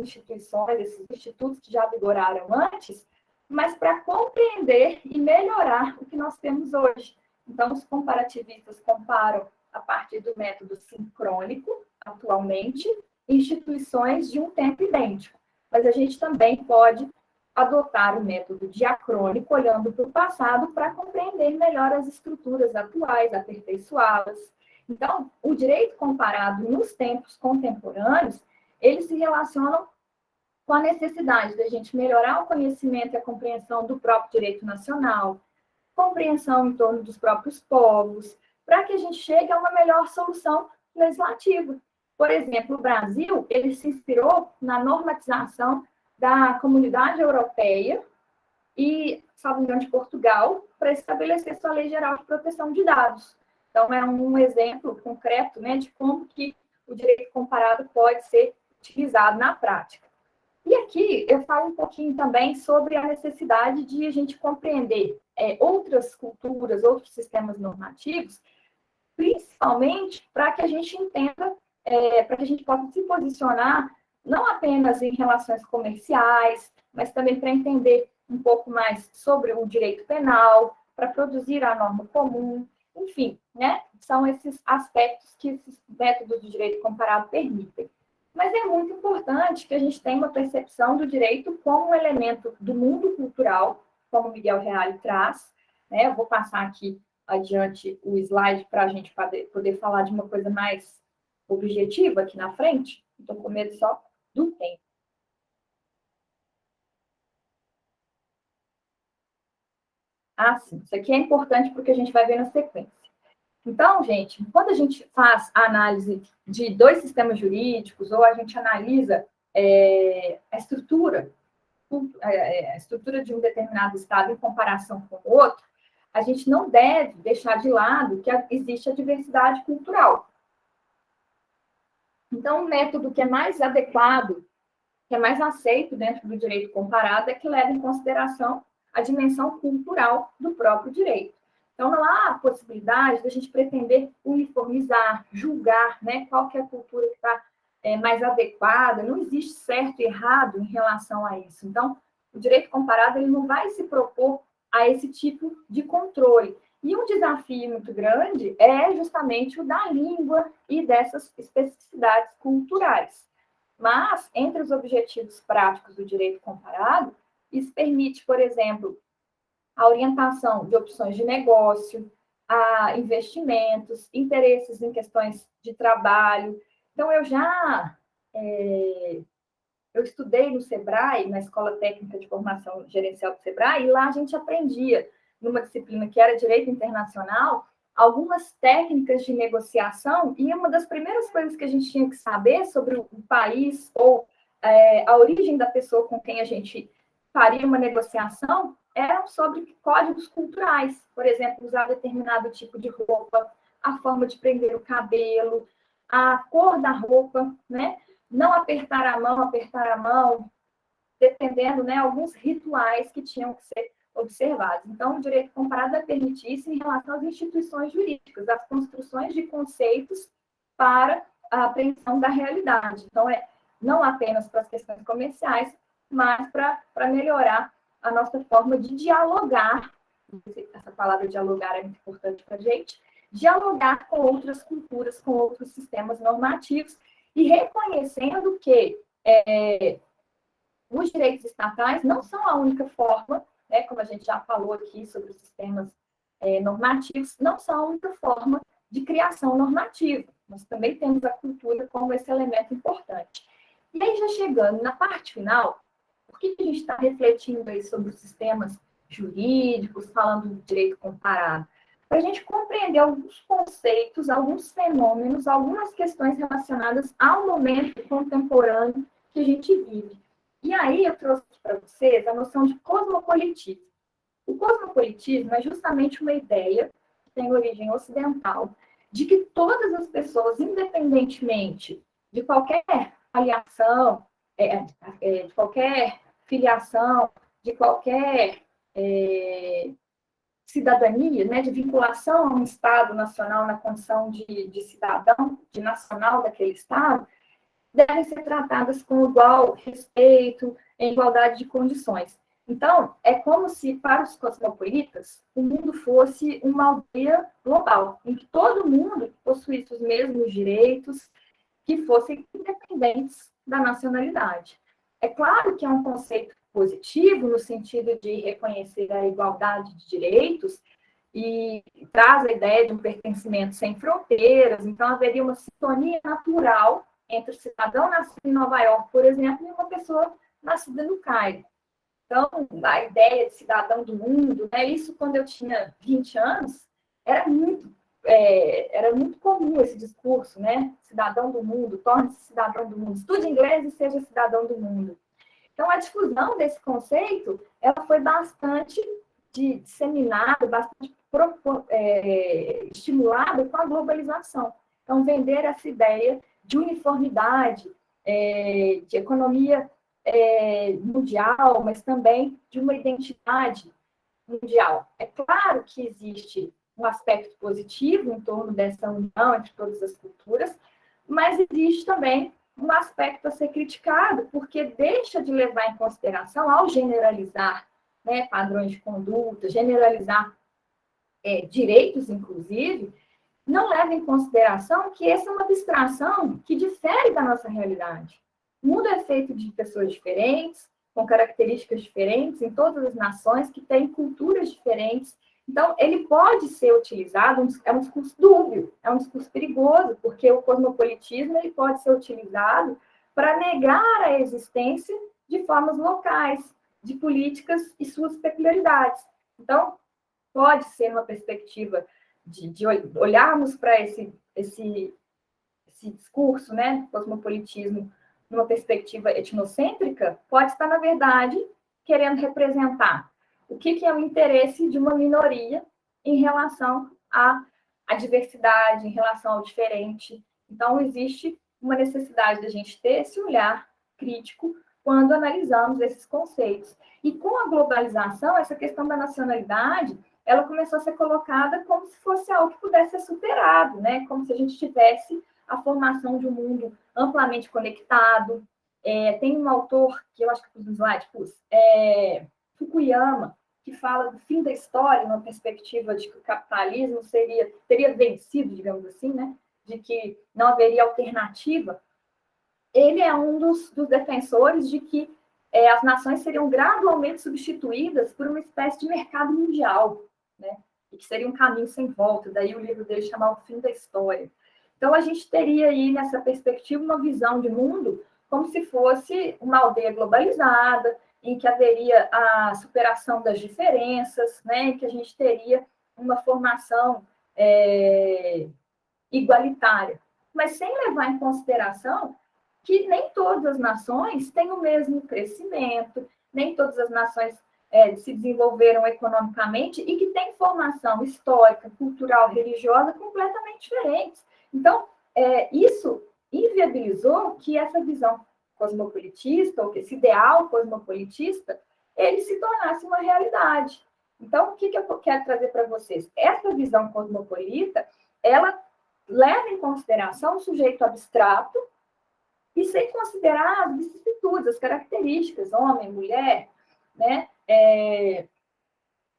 instituições, esses institutos que já vigoraram antes, mas para compreender e melhorar o que nós temos hoje. Então, os comparativistas comparam a partir do método sincrônico, atualmente, instituições de um tempo idêntico. Mas a gente também pode adotar o método diacrônico, olhando para o passado, para compreender melhor as estruturas atuais, aperfeiçoá-las. Então, o direito comparado nos tempos contemporâneos, eles se relacionam com a necessidade da gente melhorar o conhecimento e a compreensão do próprio direito nacional, compreensão em torno dos próprios povos, para que a gente chegue a uma melhor solução legislativa. Por exemplo, o Brasil, ele se inspirou na normatização da Comunidade Europeia e, salvo engano, de Portugal, para estabelecer sua Lei Geral de Proteção de Dados. Então, é um exemplo concreto, né, de como que o direito comparado pode ser utilizado na prática. E aqui eu falo um pouquinho também sobre a necessidade de a gente compreender outras culturas, outros sistemas normativos, principalmente para que a gente entenda, para que a gente possa se posicionar não apenas em relações comerciais, mas também para entender um pouco mais sobre o direito penal, para produzir a norma comum, enfim, né? São esses aspectos que esses métodos de direito comparado permitem. Mas é muito importante que a gente tenha uma percepção do direito como um elemento do mundo cultural, como Miguel Reale traz, né? Eu vou passar aqui adiante o slide para a gente poder falar de uma coisa mais objetiva aqui na frente. Estou com medo só do tempo. Ah, sim. Isso aqui é importante porque a gente vai ver na sequência. Então, gente, quando a gente faz a análise de dois sistemas jurídicos, ou a gente analisa a estrutura de um determinado estado em comparação com o outro, a gente não deve deixar de lado que existe a diversidade cultural. Então, o método que é mais adequado, que é mais aceito dentro do direito comparado, é que leva em consideração a dimensão cultural do próprio direito. Então, não há possibilidade de a gente pretender uniformizar, julgar, né, qual que é a cultura que está mais adequada, não existe certo e errado em relação a isso. Então, o direito comparado ele não vai se propor a esse tipo de controle. E um desafio muito grande é justamente o da língua e dessas especificidades culturais. Mas, entre os objetivos práticos do direito comparado, isso permite, por exemplo, a orientação de opções de negócio, a investimentos, interesses em questões de trabalho. Então, eu estudei no SEBRAE, na Escola Técnica de Formação Gerencial do SEBRAE, e lá a gente aprendia, numa disciplina que era Direito Internacional, algumas técnicas de negociação, e uma das primeiras coisas que a gente tinha que saber sobre o país ou a origem da pessoa com quem a gente faria uma negociação eram sobre códigos culturais, por exemplo, usar determinado tipo de roupa, a forma de prender o cabelo, a cor da roupa, né? Não apertar a mão, dependendo, né, alguns rituais que tinham que ser observados. Então, o direito comparado vai permitir isso em relação às instituições jurídicas, às construções de conceitos para a apreensão da realidade. Então, não apenas para as questões comerciais, mas para melhorar a nossa forma de dialogar, essa palavra dialogar é muito importante para a gente, dialogar com outras culturas, com outros sistemas normativos, e reconhecendo que os direitos estatais não são a única forma, né, como a gente já falou aqui sobre os sistemas normativos, não são a única forma de criação normativa. Nós também temos a cultura como esse elemento importante. E aí, já chegando na parte final, por que a gente está refletindo aí sobre os sistemas jurídicos, falando do direito comparado? Para a gente compreender alguns conceitos, alguns fenômenos, algumas questões relacionadas ao momento contemporâneo que a gente vive. E aí eu trouxe para vocês a noção de cosmopolitismo. O cosmopolitismo é justamente uma ideia que tem origem ocidental, de que todas as pessoas, independentemente de qualquer aliação, de qualquer filiação, de qualquer cidadania, né, de vinculação a um Estado nacional na condição de cidadão, de nacional daquele Estado, devem ser tratadas com igual respeito, em igualdade de condições. Então, é como se, para os cosmopolitas, o mundo fosse uma aldeia global, em que todo mundo possuísse os mesmos direitos, que fossem independentes da nacionalidade. É claro que é um conceito positivo, no sentido de reconhecer a igualdade de direitos, e traz a ideia de um pertencimento sem fronteiras, então haveria uma sintonia natural entre o cidadão nascido em Nova York, por exemplo, e uma pessoa nascida no Cairo. Então, a ideia de cidadão do mundo, né, isso quando eu tinha 20 anos, era muito comum esse discurso, né? Cidadão do mundo, torne-se cidadão do mundo, estude inglês e seja cidadão do mundo. Então, a difusão desse conceito, ela foi bastante disseminada, bastante estimulada com a globalização. Então, vender essa ideia de uniformidade, de economia mundial, mas também de uma identidade mundial. É claro que existe um aspecto positivo em torno dessa união entre todas as culturas, mas existe também um aspecto a ser criticado, porque deixa de levar em consideração, ao generalizar, né, padrões de conduta, generalizar direitos, inclusive, não leva em consideração que essa é uma abstração que difere da nossa realidade. O mundo é feito de pessoas diferentes, com características diferentes, em todas as nações, que têm culturas diferentes, Então, ele pode ser utilizado, é um discurso dúbio, é um discurso perigoso, porque o cosmopolitismo ele pode ser utilizado para negar a existência de formas locais, de políticas e suas peculiaridades. Então, pode ser uma perspectiva de olharmos para esse discurso, né, cosmopolitismo, numa perspectiva etnocêntrica, pode estar, na verdade, querendo representar o que é o interesse de uma minoria em relação à diversidade, em relação ao diferente. Então, existe uma necessidade da gente ter esse olhar crítico quando analisamos esses conceitos. E com a globalização, essa questão da nacionalidade, ela começou a ser colocada como se fosse algo que pudesse ser superado, né? Como se a gente tivesse a formação de um mundo amplamente conectado. Tem um autor, que eu acho que pus no slide, Fukuyama, que fala do fim da história, numa perspectiva de que o capitalismo teria vencido, digamos assim, né? De que não haveria alternativa. Ele é um dos defensores de que as nações seriam gradualmente substituídas por uma espécie de mercado mundial, né? E que seria um caminho sem volta. Daí o livro dele chama O Fim da História. Então, a gente teria aí, nessa perspectiva, uma visão de mundo como se fosse uma aldeia globalizada, em que haveria a superação das diferenças, né? Em que a gente teria uma formação igualitária, mas sem levar em consideração que nem todas as nações têm o mesmo crescimento, nem todas as nações se desenvolveram economicamente e que têm formação histórica, cultural, religiosa completamente diferentes. Então, isso inviabilizou que essa visão cosmopolitista, ou que esse ideal cosmopolitista, ele se tornasse uma realidade. Então, o que eu quero trazer para vocês? Essa visão cosmopolita, ela leva em consideração o sujeito abstrato e sem considerar as vicissitudes, as características, homem, mulher, né?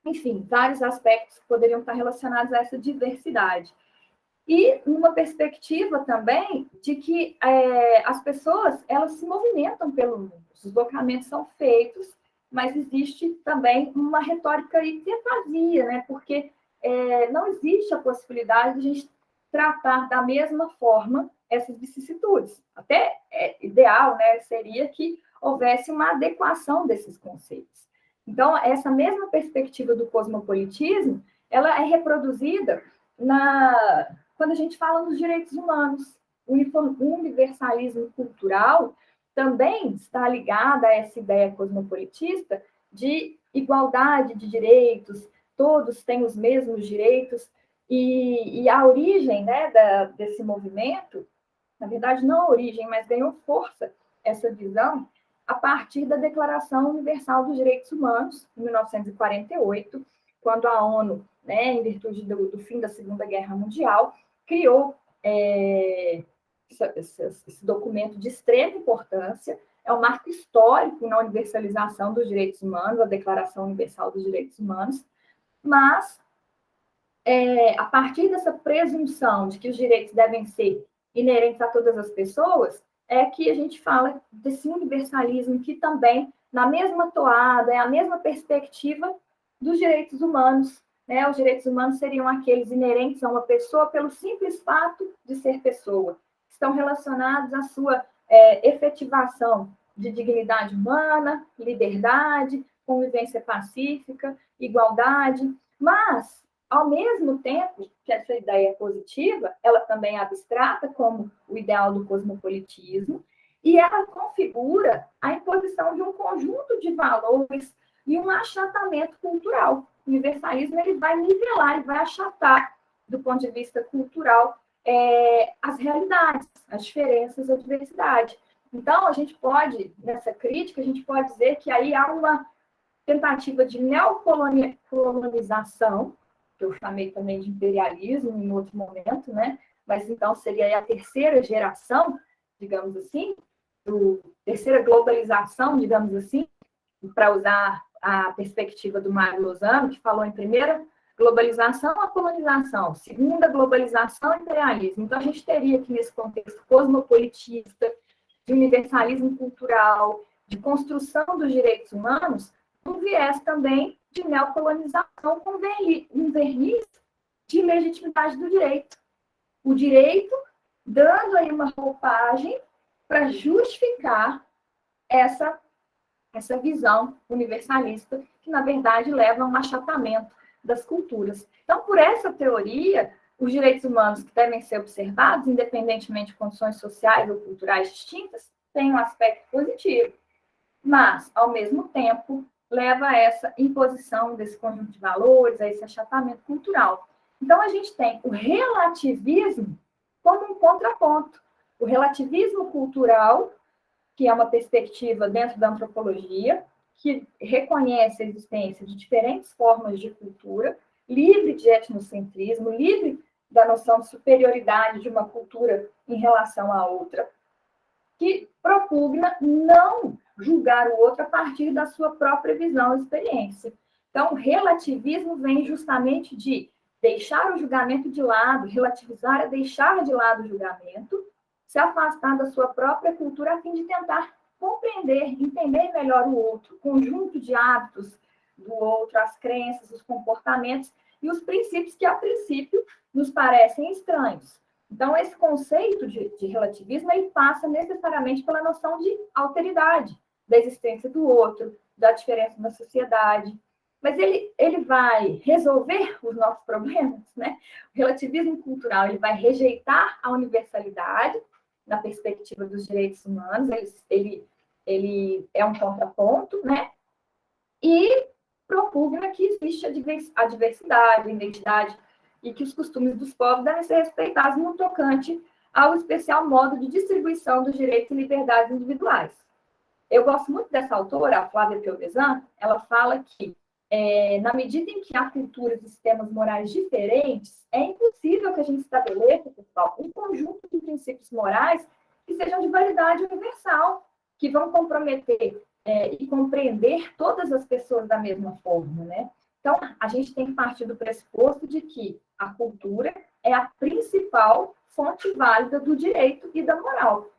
Enfim, vários aspectos que poderiam estar relacionados a essa diversidade. E numa perspectiva também de que as pessoas, elas se movimentam pelo mundo. Os deslocamentos são feitos, mas existe também uma retórica aí que é vazia, né? Porque não existe a possibilidade de a gente tratar da mesma forma essas vicissitudes. Até ideal, né, seria que houvesse uma adequação desses conceitos. Então, essa mesma perspectiva do cosmopolitismo, ela é reproduzida quando a gente fala nos direitos humanos. O universalismo cultural também está ligado a essa ideia cosmopolitista de igualdade de direitos, todos têm os mesmos direitos, e a origem, né, desse movimento, na verdade, não a origem, mas ganhou força essa visão a partir da Declaração Universal dos Direitos Humanos, em 1948, quando a ONU, né, em virtude do fim da Segunda Guerra Mundial, criou esse documento de extrema importância. É um marco histórico na universalização dos direitos humanos, a Declaração Universal dos Direitos Humanos, mas a partir dessa presunção de que os direitos devem ser inerentes a todas as pessoas, é que a gente fala desse universalismo que também, na mesma toada, é a mesma perspectiva dos direitos humanos, né? Os direitos humanos seriam aqueles inerentes a uma pessoa pelo simples fato de ser pessoa. Estão relacionados à sua efetivação de dignidade humana, liberdade, convivência pacífica, igualdade, mas ao mesmo tempo que essa ideia é positiva, ela também é abstrata, como o ideal do cosmopolitismo, e ela configura a imposição de um conjunto de valores e um achatamento cultural. O universalismo ele vai nivelar, ele vai achatar, do ponto de vista cultural, as realidades, as diferenças, a diversidade. Então, a gente pode, nessa crítica, a gente pode dizer que aí há uma tentativa de neocolonização, que eu chamei também de imperialismo em outro momento, né? Mas então seria a terceira geração, digamos assim, terceira globalização, digamos assim, para usar a perspectiva do Mário Lozano, que falou em primeira globalização, a colonização, segunda globalização, imperialismo. Então a gente teria aqui nesse contexto cosmopolitista, de universalismo cultural, de construção dos direitos humanos, um viés também de neocolonização com um verniz de legitimidade do direito. O direito dando aí uma roupagem para justificar essa visão universalista, que, na verdade, leva a um achatamento das culturas. Então, por essa teoria, os direitos humanos que devem ser observados, independentemente de condições sociais ou culturais distintas, têm um aspecto positivo. Mas, ao mesmo tempo, leva a essa imposição desse conjunto de valores, a esse achatamento cultural. Então, a gente tem o relativismo como um contraponto. O relativismo cultural, que é uma perspectiva dentro da antropologia, que reconhece a existência de diferentes formas de cultura, livre de etnocentrismo, livre da noção de superioridade de uma cultura em relação à outra, que propugna não julgar o outro a partir da sua própria visão e experiência. Então, o relativismo vem justamente de deixar o julgamento de lado, relativizar é deixar de lado o julgamento, se afastar da sua própria cultura a fim de tentar compreender, entender melhor o outro, o conjunto de hábitos do outro, as crenças, os comportamentos e os princípios que, a princípio, nos parecem estranhos. Então, esse conceito de relativismo, ele passa necessariamente pela noção de alteridade, da existência do outro, da diferença na sociedade. Mas ele vai resolver os nossos problemas, né? O relativismo cultural, ele vai rejeitar a universalidade na perspectiva dos direitos humanos, ele é um contraponto, né? E propugna que existe a diversidade, a identidade, e que os costumes dos povos devem ser respeitados no tocante ao especial modo de distribuição dos direitos e liberdades individuais. Eu gosto muito dessa autora, a Flávia Piovesan. Ela fala que, na medida em que há culturas e sistemas morais diferentes, é impossível que a gente estabeleça, pessoal, um conjunto de princípios morais que sejam de validade universal, que vão comprometer e compreender todas as pessoas da mesma forma, né? Então, a gente tem que partir do pressuposto de que a cultura é a principal fonte válida do direito e da moral.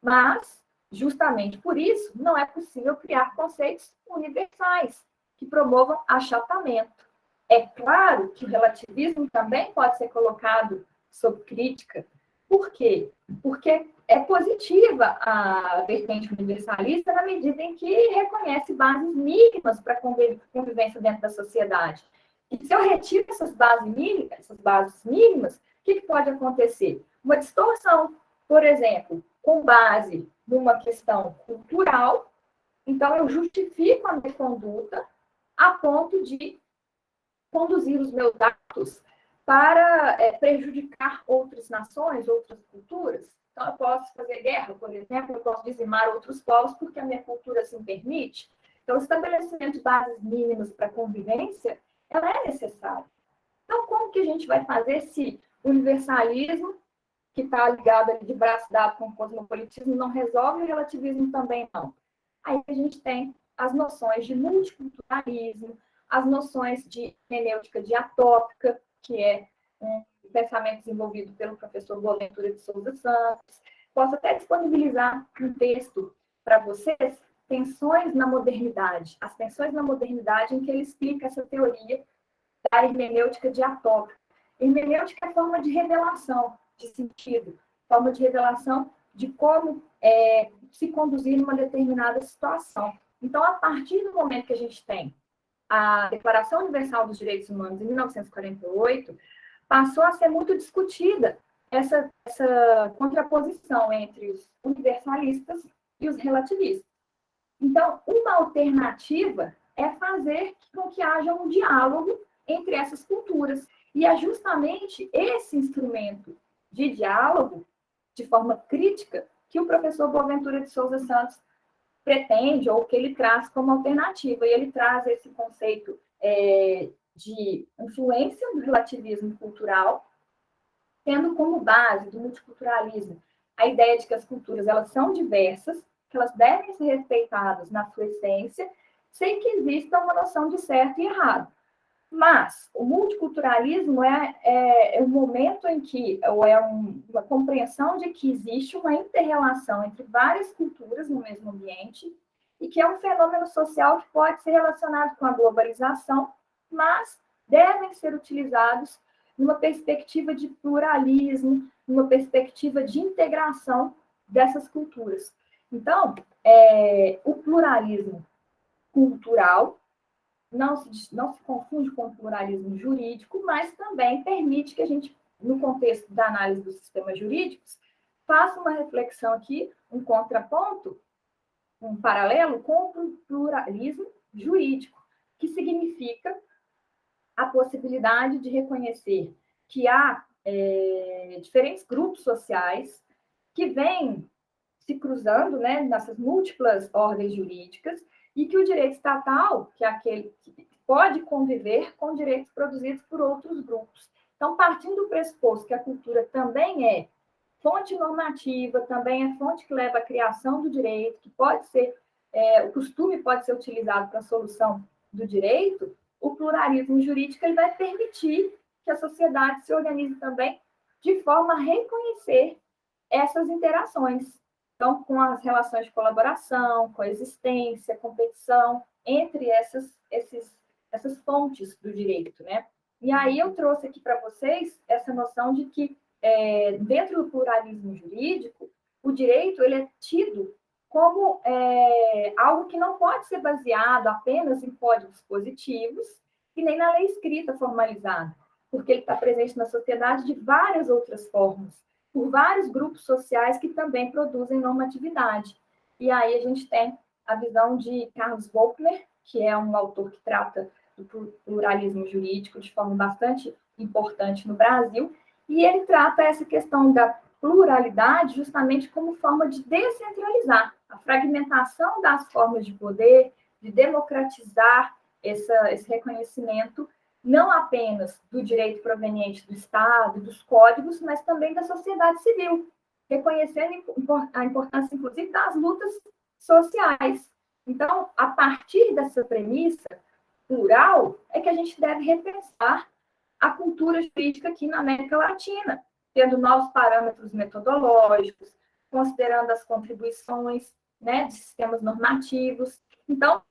Mas, justamente por isso, não é possível criar conceitos universais que promovam achatamento. É claro que o relativismo também pode ser colocado sob crítica. Por quê? Porque é positiva a vertente universalista na medida em que reconhece bases mínimas para a convivência dentro da sociedade. E se eu retiro essas bases mínimas, o que pode acontecer? Uma distorção, por exemplo, com base numa questão cultural, então eu justifico a minha conduta a ponto de conduzir os meus atos para prejudicar outras nações, outras culturas. Então, eu posso fazer guerra, por exemplo, eu posso dizimar outros povos porque a minha cultura assim permite. Então, o estabelecimento de bases mínimas para a convivência, ela é necessária. Então, como que a gente vai fazer esse universalismo, que está ligado ali de braço dado com o cosmopolitismo, não resolve, o relativismo também não? Aí a gente tem as noções de multiculturalismo, as noções de hermenêutica diatópica, que é um pensamento desenvolvido pelo professor Boaventura de Souza Santos. Posso até disponibilizar um texto para vocês, Tensões na Modernidade. As tensões na modernidade, em que ele explica essa teoria da hermenêutica diatópica. Hermenêutica é forma de revelação de sentido, forma de revelação de como se conduzir numa determinada situação. Então, a partir do momento que a gente tem a Declaração Universal dos Direitos Humanos, em 1948, passou a ser muito discutida essa contraposição entre os universalistas e os relativistas. Então, uma alternativa é fazer com que haja um diálogo entre essas culturas. E é justamente esse instrumento de diálogo, de forma crítica, que o professor Boaventura de Souza Santos pretende, ou que ele traz como alternativa. E ele traz esse conceito de influência do relativismo cultural, tendo como base do multiculturalismo a ideia de que as culturas elas são diversas, que elas devem ser respeitadas na sua essência, sem que exista uma noção de certo e errado. Mas o multiculturalismo é um momento em que, ou é uma compreensão de que existe uma inter-relação entre várias culturas no mesmo ambiente, e que é um fenômeno social que pode ser relacionado com a globalização, mas devem ser utilizados numa perspectiva de pluralismo, numa perspectiva de integração dessas culturas. Então, o pluralismo cultural não se confunde com o pluralismo jurídico, mas também permite que a gente, no contexto da análise dos sistemas jurídicos, faça uma reflexão aqui, um contraponto, um paralelo com o pluralismo jurídico, que significa a possibilidade de reconhecer que há diferentes grupos sociais que vêm se cruzando, né, nessas múltiplas ordens jurídicas, e que o direito estatal, que é aquele que pode conviver com direitos produzidos por outros grupos. Então, partindo do pressuposto que a cultura também é fonte normativa, também é fonte que leva à criação do direito, que pode ser, o costume pode ser utilizado para a solução do direito, o pluralismo jurídico ele vai permitir que a sociedade se organize também de forma a reconhecer essas interações. Então, com as relações de colaboração, coexistência, competição, entre essas fontes do direito, né? E aí eu trouxe aqui para vocês essa noção de que, dentro do pluralismo jurídico, o direito ele é tido como algo que não pode ser baseado apenas em códigos positivos e nem na lei escrita formalizada, porque ele está presente na sociedade de várias outras formas, por vários grupos sociais que também produzem normatividade. E aí a gente tem a visão de Carlos Volkmer, que é um autor que trata do pluralismo jurídico de forma bastante importante no Brasil, e ele trata essa questão da pluralidade justamente como forma de descentralizar a fragmentação das formas de poder, de democratizar esse reconhecimento não apenas do direito proveniente do Estado, dos códigos, mas também da sociedade civil, reconhecendo a importância, inclusive, das lutas sociais. Então, a partir dessa premissa plural, é que a gente deve repensar a cultura jurídica aqui na América Latina, tendo novos parâmetros metodológicos, considerando as contribuições, né, de sistemas normativos. Então,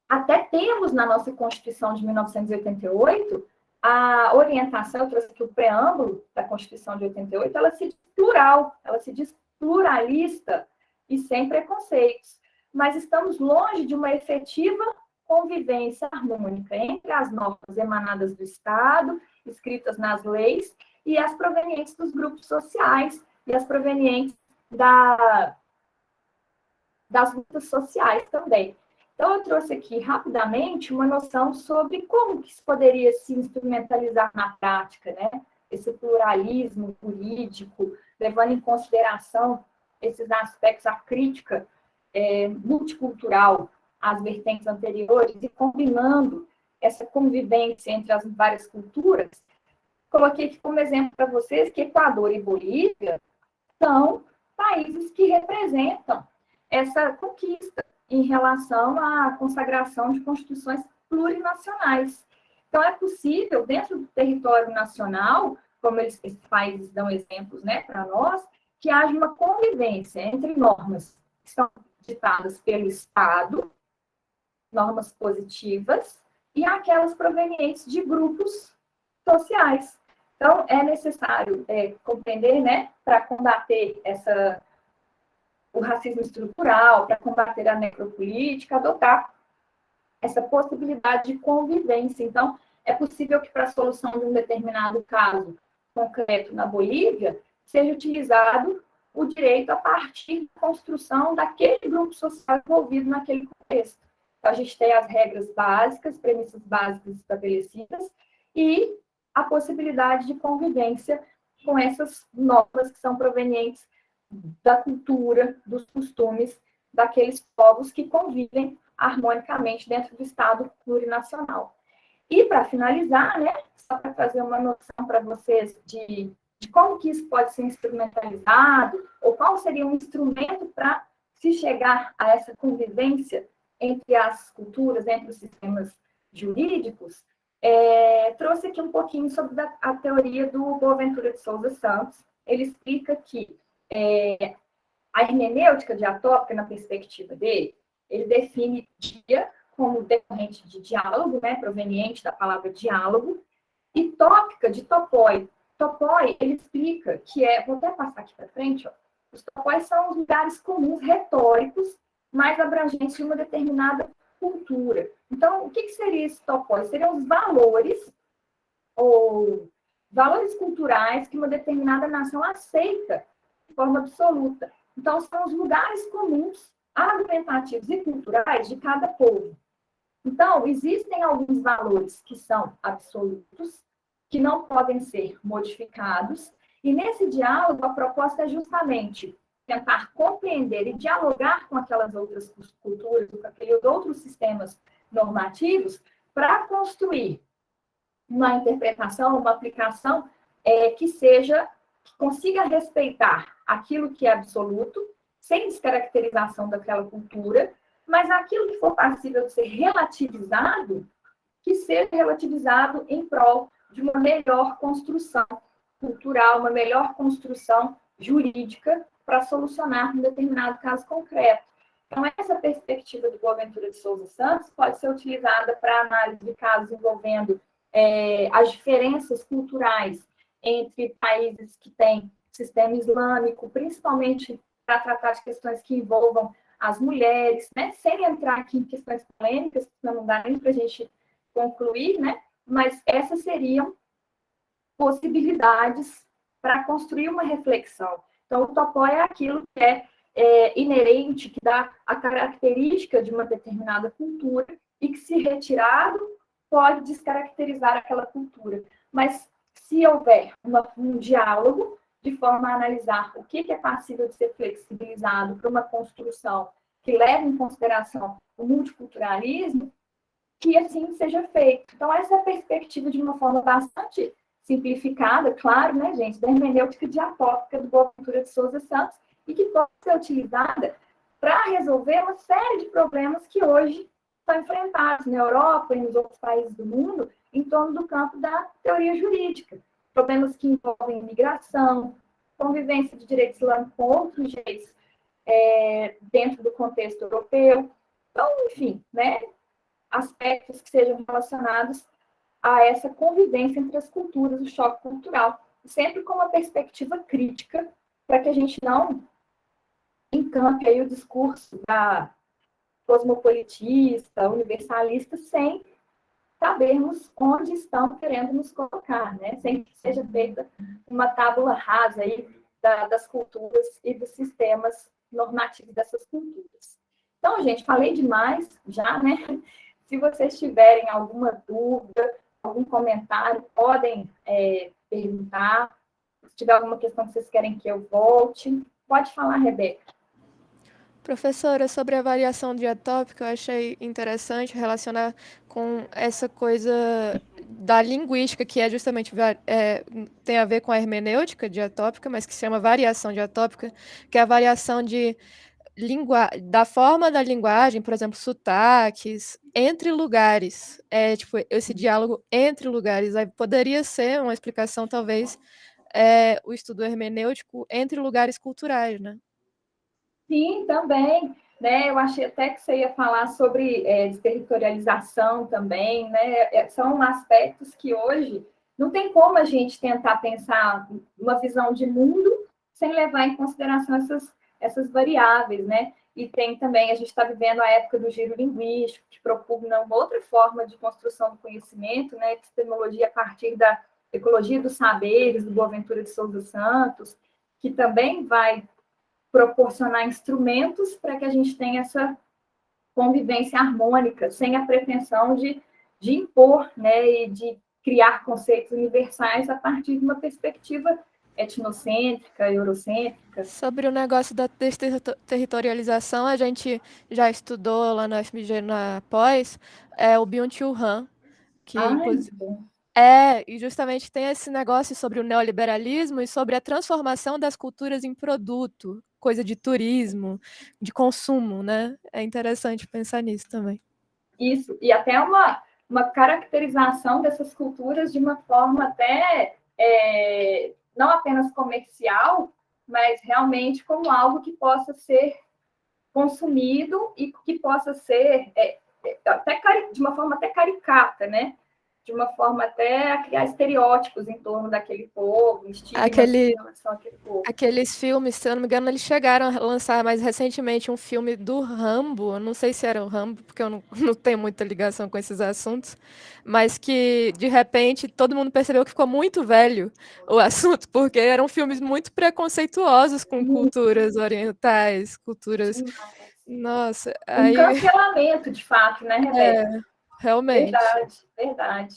até temos na nossa Constituição de 1988 a orientação, eu trouxe aqui o preâmbulo da Constituição de 88, ela se diz plural, ela se diz pluralista e sem preconceitos. Mas estamos longe de uma efetiva convivência harmônica entre as normas emanadas do Estado, escritas nas leis, e as provenientes dos grupos sociais e as provenientes das lutas sociais também. Então, eu trouxe aqui rapidamente uma noção sobre como que isso poderia se instrumentalizar na prática, né? Esse pluralismo jurídico, levando em consideração esses aspectos, a crítica multicultural às vertentes anteriores e combinando essa convivência entre as várias culturas. Coloquei aqui como exemplo para vocês que Equador e Bolívia são países que representam essa conquista em relação à consagração de constituições plurinacionais. Então, é possível, dentro do território nacional, como esses países dão exemplos, né, para nós, que haja uma convivência entre normas que são ditadas pelo Estado, normas positivas, e aquelas provenientes de grupos sociais. Então, é necessário compreender, né, para combater o racismo estrutural, para combater a necropolítica, adotar essa possibilidade de convivência. Então, é possível que para a solução de um determinado caso concreto na Bolívia, seja utilizado o direito a partir da construção daquele grupo social envolvido naquele contexto. Então, a gente tem as regras básicas, premissas básicas estabelecidas e a possibilidade de convivência com essas normas que são provenientes da cultura, dos costumes daqueles povos que convivem harmonicamente dentro do Estado plurinacional. E, para finalizar, né, só para trazer uma noção para vocês de como que isso pode ser instrumentalizado, ou qual seria um instrumento para se chegar a essa convivência entre as culturas, entre os sistemas jurídicos, trouxe aqui um pouquinho sobre a teoria do Boaventura de Souza Santos. Ele explica que a hermenêutica diatópica, na perspectiva dele, ele define dia como decorrente de diálogo, né, proveniente da palavra diálogo, e tópica de topoi. Topoi, ele explica que vou até passar aqui para frente, ó, os topóis são os lugares comuns retóricos mais abrangentes de uma determinada cultura. Então, o que seria esse topói? Seriam os valores ou valores culturais que uma determinada nação aceita de forma absoluta. Então, são os lugares comuns, argumentativos e culturais de cada povo. Então, existem alguns valores que são absolutos, que não podem ser modificados, e nesse diálogo, a proposta é justamente tentar compreender e dialogar com aquelas outras culturas, com aqueles outros sistemas normativos, para construir uma interpretação, uma aplicação que consiga respeitar aquilo que é absoluto, sem descaracterização daquela cultura, mas aquilo que for passível de ser relativizado, que seja relativizado em prol de uma melhor construção cultural, uma melhor construção jurídica para solucionar um determinado caso concreto. Então, essa perspectiva do Boaventura de Souza Santos pode ser utilizada para análise de casos envolvendo as diferenças culturais entre países que têm sistema islâmico, principalmente para tratar de questões que envolvam as mulheres, né? Sem entrar aqui em questões polêmicas, não dá nem para a gente concluir, né? Mas essas seriam possibilidades para construir uma reflexão. Então, o topói é aquilo que é inerente, que dá a característica de uma determinada cultura e que, se retirado, pode descaracterizar aquela cultura. Mas, se houver um diálogo, de forma a analisar o que é passível de ser flexibilizado para uma construção que leve em consideração o multiculturalismo, que assim seja feito. Então, essa é a perspectiva de uma forma bastante simplificada, claro, né, gente, da hermenêutica diatópica do Boaventura de Souza Santos, e que pode ser utilizada para resolver uma série de problemas que hoje estão enfrentados na Europa e nos outros países do mundo em torno do campo da teoria jurídica. Problemas que envolvem imigração, convivência de direito islâmico com outros direitos dentro do contexto europeu. Então, enfim, né, aspectos que sejam relacionados a essa convivência entre as culturas, o choque cultural, sempre com uma perspectiva crítica, para que a gente não encampe aí o discurso da cosmopolitista, universalista, sem sabermos onde estão querendo nos colocar, né? Sem que seja feita uma tábula rasa aí das culturas e dos sistemas normativos dessas culturas. Então, gente, falei demais já, né? Se vocês tiverem alguma dúvida, algum comentário, podem perguntar. Se tiver alguma questão que vocês querem que eu volte, pode falar, Rebeca. Professora, sobre a variação diatópica, eu achei interessante relacionar com essa coisa da linguística, que é justamente tem a ver com a hermenêutica diatópica, mas que se chama variação diatópica, que é a variação da forma da linguagem, por exemplo, sotaques, entre lugares. Tipo, esse diálogo entre lugares. Aí poderia ser uma explicação, talvez, o estudo hermenêutico entre lugares culturais, né? Sim, também, né? Eu achei até que você ia falar sobre desterritorialização também, né? São aspectos que hoje não tem como a gente tentar pensar uma visão de mundo sem levar em consideração essas variáveis, né? E tem também, a gente está vivendo a época do giro linguístico, que propugna uma outra forma de construção do conhecimento, né? Epistemologia a partir da ecologia dos saberes, do Boaventura de Souza Santos, que também vai proporcionar instrumentos para que a gente tenha essa convivência harmônica, sem a pretensão de impor, né, e de criar conceitos universais a partir de uma perspectiva etnocêntrica, eurocêntrica. Sobre o negócio da territorialização, a gente já estudou lá na FMG na pós, o Byung-Chul Han, que e justamente tem esse negócio sobre o neoliberalismo e sobre a transformação das culturas em produto, coisa de turismo, de consumo, né? É interessante pensar nisso também. Isso, e até uma caracterização dessas culturas de uma forma até não apenas comercial, mas realmente como algo que possa ser consumido e que possa ser de uma forma até caricata, né? De uma forma até a criar estereótipos em torno daquele povo, estigmas em relação àquele povo. Aqueles filmes, se eu não me engano, eles chegaram a lançar mais recentemente um filme do Rambo, eu não sei se era o Rambo, porque eu não tenho muita ligação com esses assuntos, mas que, de repente, todo mundo percebeu que ficou muito velho o assunto, porque eram filmes muito preconceituosos com culturas orientais, culturas... Nossa, Um aí... cancelamento, de fato, né, Rebeca? Realmente. Verdade, verdade.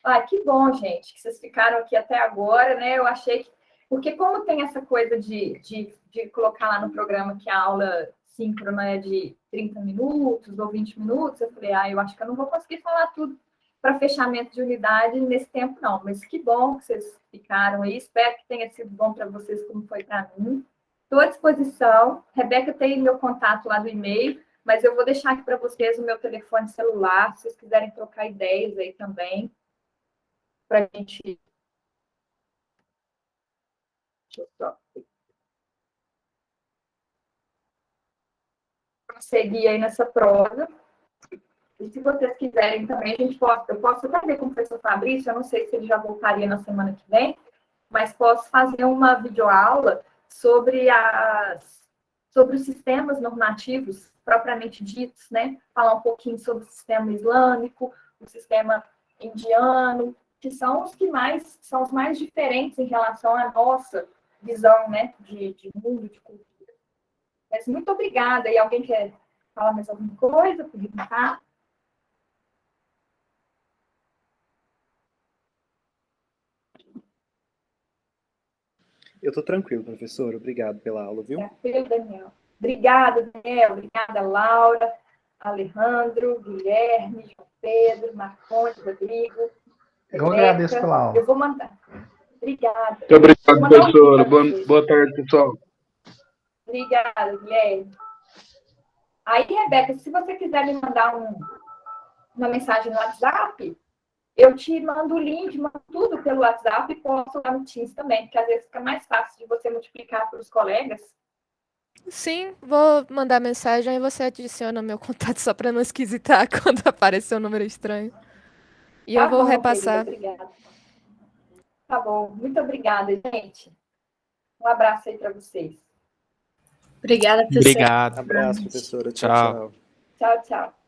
Ah, que bom, gente, que vocês ficaram aqui até agora, né? Eu achei que... Porque como tem essa coisa de colocar lá no programa que a aula síncrona é de 30 minutos ou 20 minutos, eu falei, eu acho que eu não vou conseguir falar tudo para fechamento de unidade nesse tempo, não. Mas que bom que vocês ficaram aí. Espero que tenha sido bom para vocês, como foi para mim. Estou à disposição. Rebeca tem meu contato lá do e-mail, mas eu vou deixar aqui para vocês o meu telefone celular, se vocês quiserem trocar ideias aí também, para a gente... Deixa eu só prosseguir aí nessa prova. E se vocês quiserem também, eu posso até ver com o professor Fabrício, eu não sei se ele já voltaria na semana que vem, mas posso fazer uma videoaula sobre os sistemas normativos propriamente ditos, né? Falar um pouquinho sobre o sistema islâmico, o sistema indiano, que são são os mais diferentes em relação à nossa visão, né, de mundo, de cultura. Mas muito obrigada. E alguém quer falar mais alguma coisa, perguntar? Eu estou tranquilo, professor. Obrigado pela aula, viu? Tranquilo, Daniel. Obrigada, Daniel. Obrigada, Laura, Alejandro, Guilherme, João Pedro, Marcondes, Rodrigo. Eu agradeço pela aula. Eu vou mandar. Obrigada. Muito obrigado, professora. Boa tarde, pessoal. Obrigada, Guilherme. Aí, Rebeca, se você quiser me mandar uma mensagem no WhatsApp, eu te mando o link, mando tudo pelo WhatsApp e posto lá no Teams também, porque às vezes fica mais fácil de você multiplicar para os colegas. Sim, vou mandar mensagem e você adiciona meu contato só para não esquisitar quando aparecer um número estranho. E eu vou repassar. Querida, obrigada. Tá bom, muito obrigada, gente. Um abraço aí para vocês. Obrigada, professora. Obrigado. Abraço, professora. Tchau. Tchau, tchau.